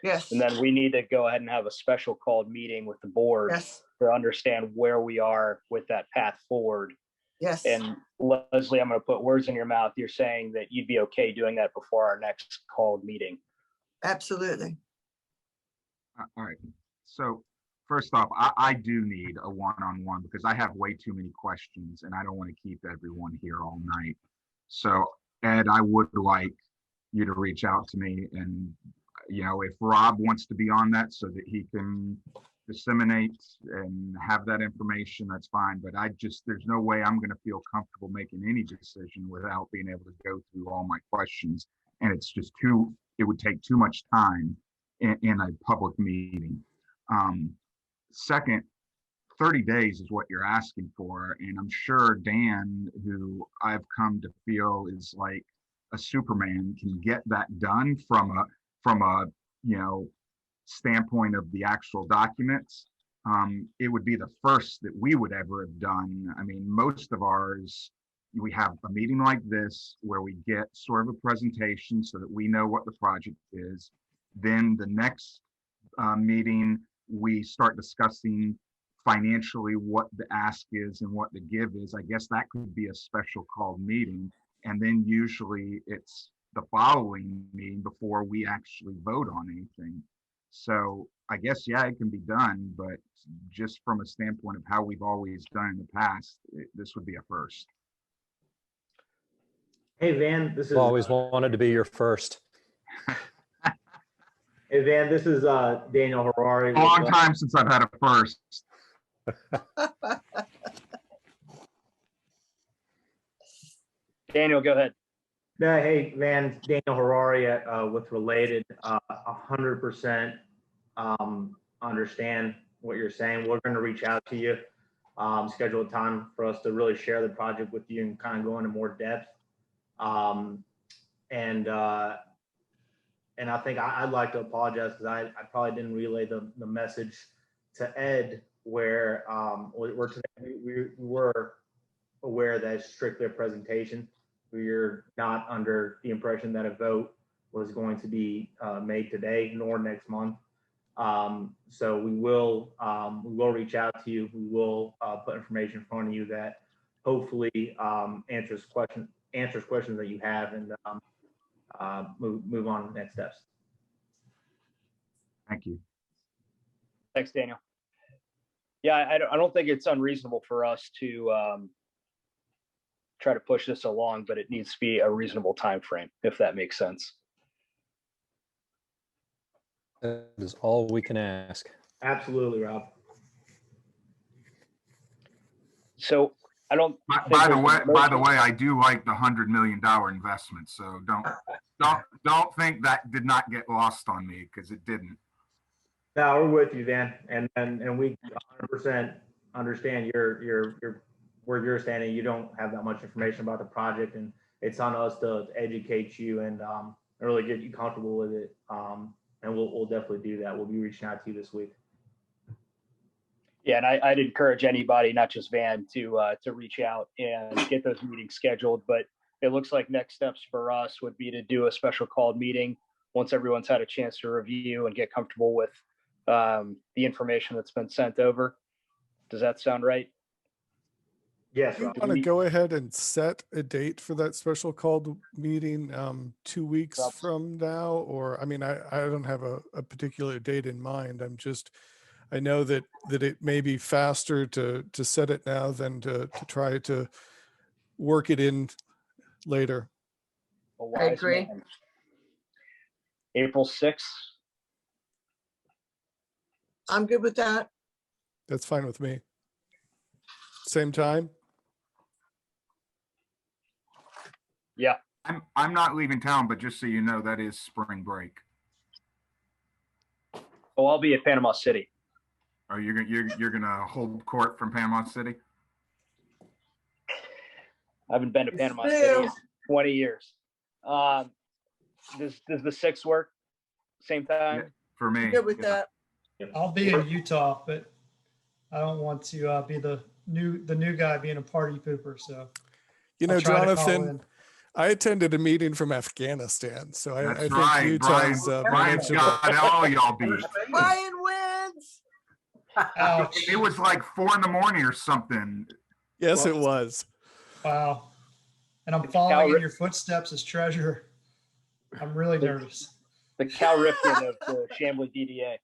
Yes. And then we need to go ahead and have a special called meeting with the board Yes. to understand where we are with that path forward. Yes. And Leslie, I'm going to put words in your mouth. You're saying that you'd be okay doing that before our next called meeting. Absolutely. All right. So first off, I do need a one-on-one because I have way too many questions and I don't want to keep everyone here all night. So Ed, I would like you to reach out to me, and if Rob wants to be on that so that he can disseminate and have that information, that's fine. But there's no way I'm going to feel comfortable making any decision without being able to go through all my questions. And it's just it would take too much time in a public meeting. Second, 30 days is what you're asking for. And I'm sure Dan, who I've come to feel is like a Superman, can get that done from a standpoint of the actual documents. It would be the first that we would ever have done. I mean, most of ours, we have a meeting like this where we get sort of a presentation so that we know what the project is. Then the next meeting, we start discussing financially what the ask is and what the give is. I guess that could be a special called meeting. And then usually it's the following meeting before we actually vote on anything. So I guess, yeah, it can be done, but just from a standpoint of how we've always done in the past, this would be a first. Hey, Van, this is Always wanted to be your first. Hey, Van, this is Daniel Harari. A long time since I've had a first. Daniel, go ahead. No, hey, Van, Daniel Harari with Related. 100% understand what you're saying. We're going to reach out to you, schedule a time for us to really share the project with you and kind of go into more depth. And I think I'd like to apologize because I probably didn't relay the message to Ed where we were aware that it's strictly a presentation. We're not under the impression that a vote was going to be made today nor next month. So we will reach out to you. We will put information in front of you that hopefully answers questions that you have, and move on to the next steps. Thank you. Thanks, Daniel. Yeah, I don't think it's unreasonable for us to try to push this along, but it needs to be a reasonable time frame, if that makes sense. That is all we can ask. Absolutely, Rob. So I don't. By the way, I do like the $100 million investment. So don't think that did not get lost on me, because it didn't. No, we're with you, Van, and we 100% understand where you're standing. You don't have that much information about the project, and it's on us to educate you and really get you comfortable with it. And we'll definitely do that. We'll be reaching out to you this week. Yeah, and I'd encourage anybody, not just Van, to reach out and get those meetings scheduled. But it looks like next steps for us would be to do a special called meeting once everyone's had a chance to review and get comfortable with the information that's been sent over. Does that sound right? Yes, Do you Rob. want to go ahead and set a date for that special called meeting 2 weeks from now? Or, I mean, I don't have a particular date in mind. I know that it may be faster to set it now than to try to work it in later. I agree. Man. April 6th. I'm good with that. That's fine with me. Same time? Yeah. I'm not leaving town, but just so you know, that is spring break. Oh, I'll be at Panama City. Oh, you're gonna hold court from Panama City? I haven't been to Panama City in 20 years. Does the 6th work? Same time? Yeah, for me. Good with that. I'll be in Utah, but I don't want to be the new guy being a party pooper. So, I'll try to call Jonathan, in. I attended a meeting from Afghanistan, so I That's think right. Utah's Brian's manageable. got all y'all beat. Brian wins. Ouch. It was like 4 in the morning or something. Yes, it was. Wow. And I'm following in your footsteps as treasurer. I'm really nervous. The Cal Ripken of the Chambly DDA.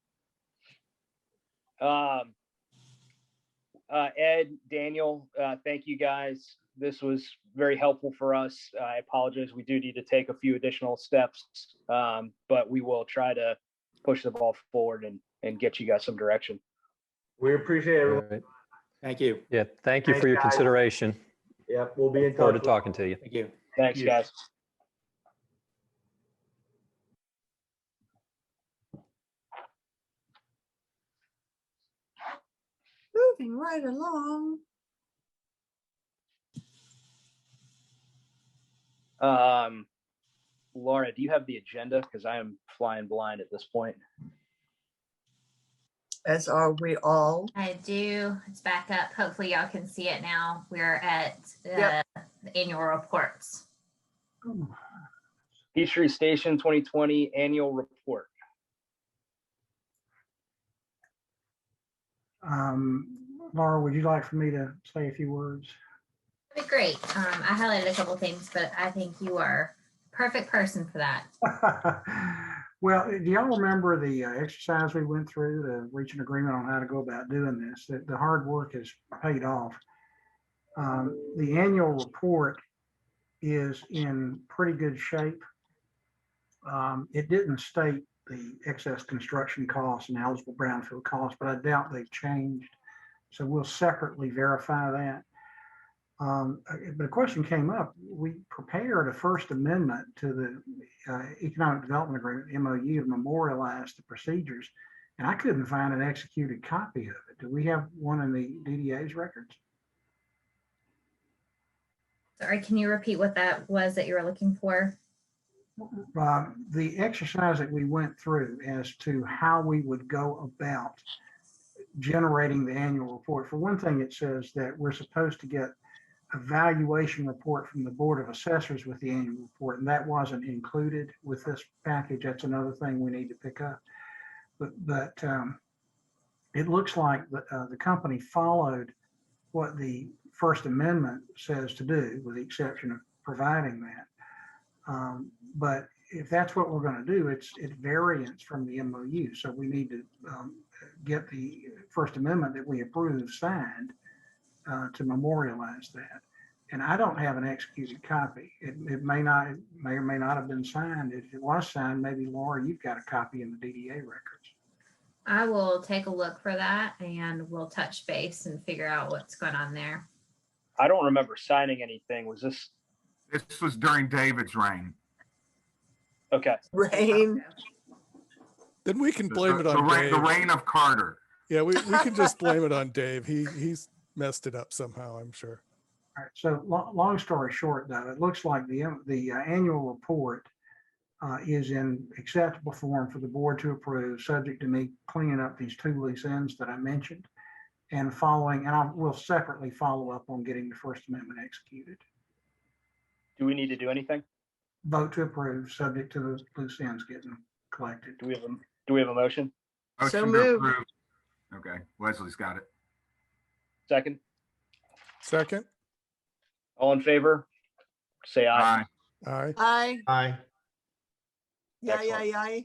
Ed, Daniel, thank you guys. This was very helpful for us. I apologize. We do need to take a few additional steps, but we will try to push the ball forward and get you guys some direction. We appreciate it. Right. Thank you. Yeah, thank you Thanks, for your guys. consideration. Yep, we'll be in Look forward to touch. talking to you. Thank you. Thanks, guys. Moving right along. Laura, do you have the agenda? Because I am flying blind at this point. As are we all. I do. It's back up. Hopefully y'all can see it now. We're at Yep. the annual reports. Peachtree Station 2020 annual report. Laura, would you like for me to say a few words? That'd be great. I highlighted a couple things, but I think you are the perfect person for that. Well, do y'all remember the exercise we went through to reach an agreement on how to go about doing this? The hard work has paid off. The annual report is in pretty good shape. It didn't state the excess construction costs and eligible brownfield costs, but I doubt they've changed. So we'll separately verify that. But a question came up. We prepared a first amendment to the Economic Development Agreement, MOU, to memorialize the procedures, and I couldn't find an executed copy of it. Do we have one in the DDA's records? Sorry, can you repeat what that was that you were looking for? The exercise that we went through as to how we would go about generating the annual report. For one thing, it says that we're supposed to get a valuation report from the Board of Assessors with the annual report, and that wasn't included with this package. That's another thing we need to pick up. But it looks like the company followed what the First Amendment says to do, with the exception of providing that. But if that's what we're going to do, it's variance from the MOU. So we need to get the First Amendment that we approve signed to memorialize that. And I don't have an executed copy. It may or may not have been signed. If it was signed, maybe Laura, you've got a copy in the DDA records. I will take a look for that and we'll touch base and figure out what's going on there. I don't remember signing anything. Was this? This was during David's reign. Okay. Rain. Then we can blame it on The Dave. reign of Carter. Yeah, we can just blame it on Dave. He's messed it up somehow, I'm sure. All right, so long story short, though, it looks like the annual report is in acceptable form for the board to approve, subject to me cleaning up these 2 loose ends that I mentioned, and I will separately follow up on getting the First Amendment executed. Do we need to do anything? Vote to approve, subject to the loose ends getting collected. Do we have a motion? So Motion to moved. approve. Okay, Leslie's got it. Second. Second? All in favor? Say aye. Aye. Aye. Aye. Aye.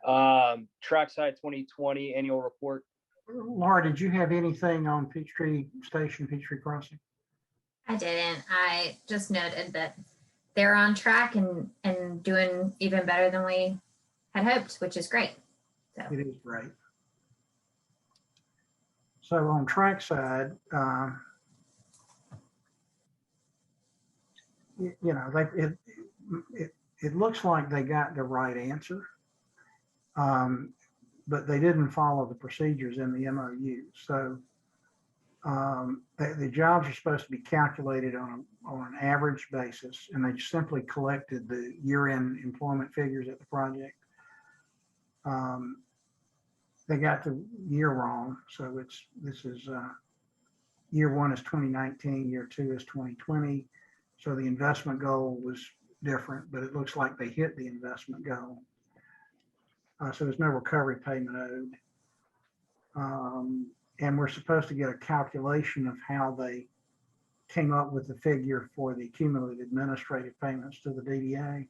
Yay. Trackside 2020 annual report. Laura, did you have anything on Peachtree Station, Peachtree Crossing? I didn't. I just noted that they're on track and doing even better than we had hoped, which is great. So. It is great. So on trackside, it looks like they got the right answer, but they didn't follow the procedures in the MOU. So the jobs are supposed to be calculated on an average basis, and they simply collected the year-end employment figures at the project. They got the year wrong, so this is year 1 is 2019, year 2 is 2020. So the investment goal was different, but it looks like they hit the investment goal. So there's no recovery payment owed. And we're supposed to get a calculation of how they came up with the figure for the cumulative administrative payments to the DDA.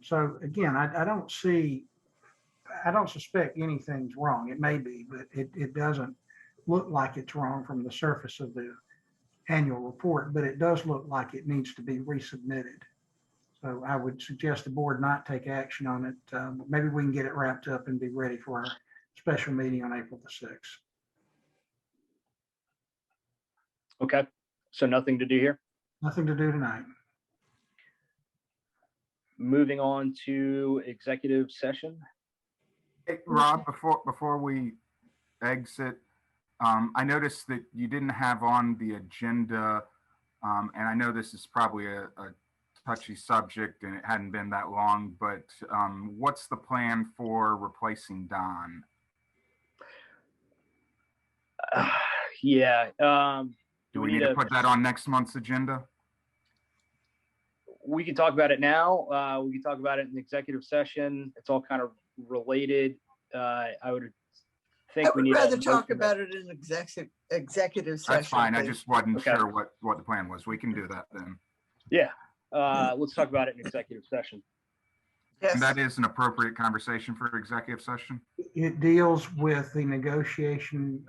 So again, I don't suspect anything's wrong. It may be, but it doesn't look like it's wrong from the surface of the annual report, but it does look like it needs to be resubmitted. So I would suggest the board not take action on it. Maybe we can get it wrapped up and be ready for our special meeting on April the 6th. Okay. So nothing to do here. Nothing to do tonight. Moving on to executive session. Hey, Rob, before we exit, I noticed that you didn't have on the agenda, and I know this is probably a touchy subject and it hadn't been that long, but what's the plan for replacing Don? Yeah. Do we need to put that on next month's agenda? We can talk about it now. We can talk about it in the executive session. It's all kind of related. I would think we need. I would rather talk about it in executive session. That's fine. I please. just wasn't Okay. sure what the plan was. We can do that then. Yeah. Let's talk about it in executive session. Yes. And that is an appropriate conversation for executive session. It deals with the negotiation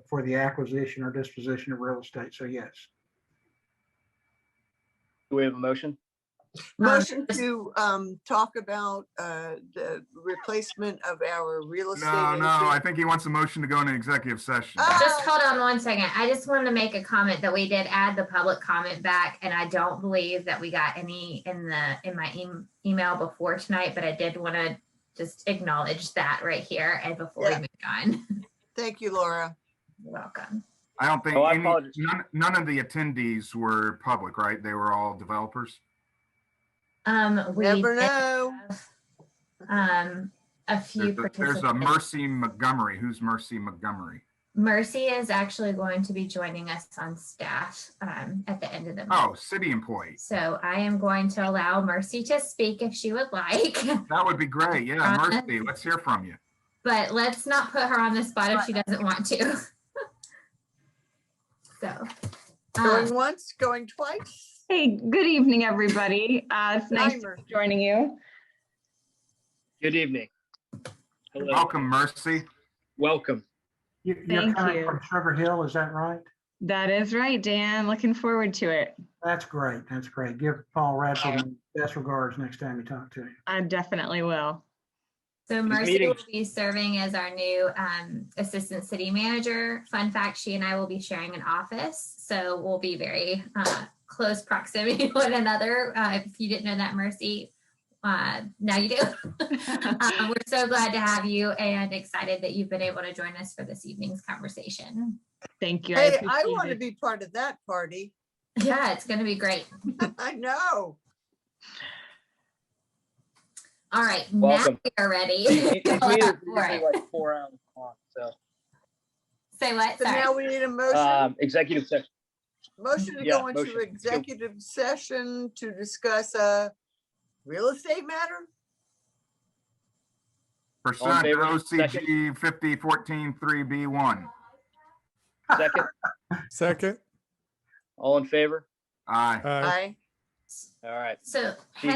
for the acquisition or disposition of real estate. So yes. Do we have a motion? Motion to talk about the replacement of our real estate. No, agent. I think he wants a motion to go into executive session. Just hold on one second. I just wanted to make a comment that we did add the public comment back, and I don't believe that we got any in my email before tonight, but I did want to just acknowledge that right here and before we move on. Thank you, Laura. You're welcome. I don't think I apologize. none of the attendees were public, right? They were all developers. We Never did know. have, a few There's a participants. Mercy Montgomery. Who's Mercy Montgomery? Mercy is actually going to be joining us on staff at the end of the month. Oh, city employee. So I am going to allow Mercy to speak if she would like, That would be great. Yeah, Mercy, let's hear from you. but let's not put her on the spot if she doesn't want to. So, Going once, going twice. Hey, good evening, everybody. It's nice to Timer. be joining you. Good evening. Hello. Welcome, Mercy. Welcome. You're Thank coming you. from Sugar Hill, is that right? That is right, Dan. Looking forward to it. That's great. That's great. Give Paul Radford my best regards next time you talk to him. I definitely will. So These Mercy meetings- will be serving as our new assistant city manager. Fun fact, she and I will be sharing an office. So we'll be very close proximity to one another. If you didn't know that, Mercy, now you do. We're so glad to have you and excited that you've been able to join us for this evening's conversation. Thank you. Hey, I appreciate want to it. be part of that party. Yeah, it's going to be great. I know. All right, Welcome. now we are ready. These Go meetings for are it. usually like 4 hours long. So Say what? So Sorry. now we need a motion, executive session. motion to yeah, go into motion. executive session to discuss a real estate matter? Pursuant to favor? OCG 5014-3B1. Second, Second. all in favor? Aye. Aye. Aye. All right. So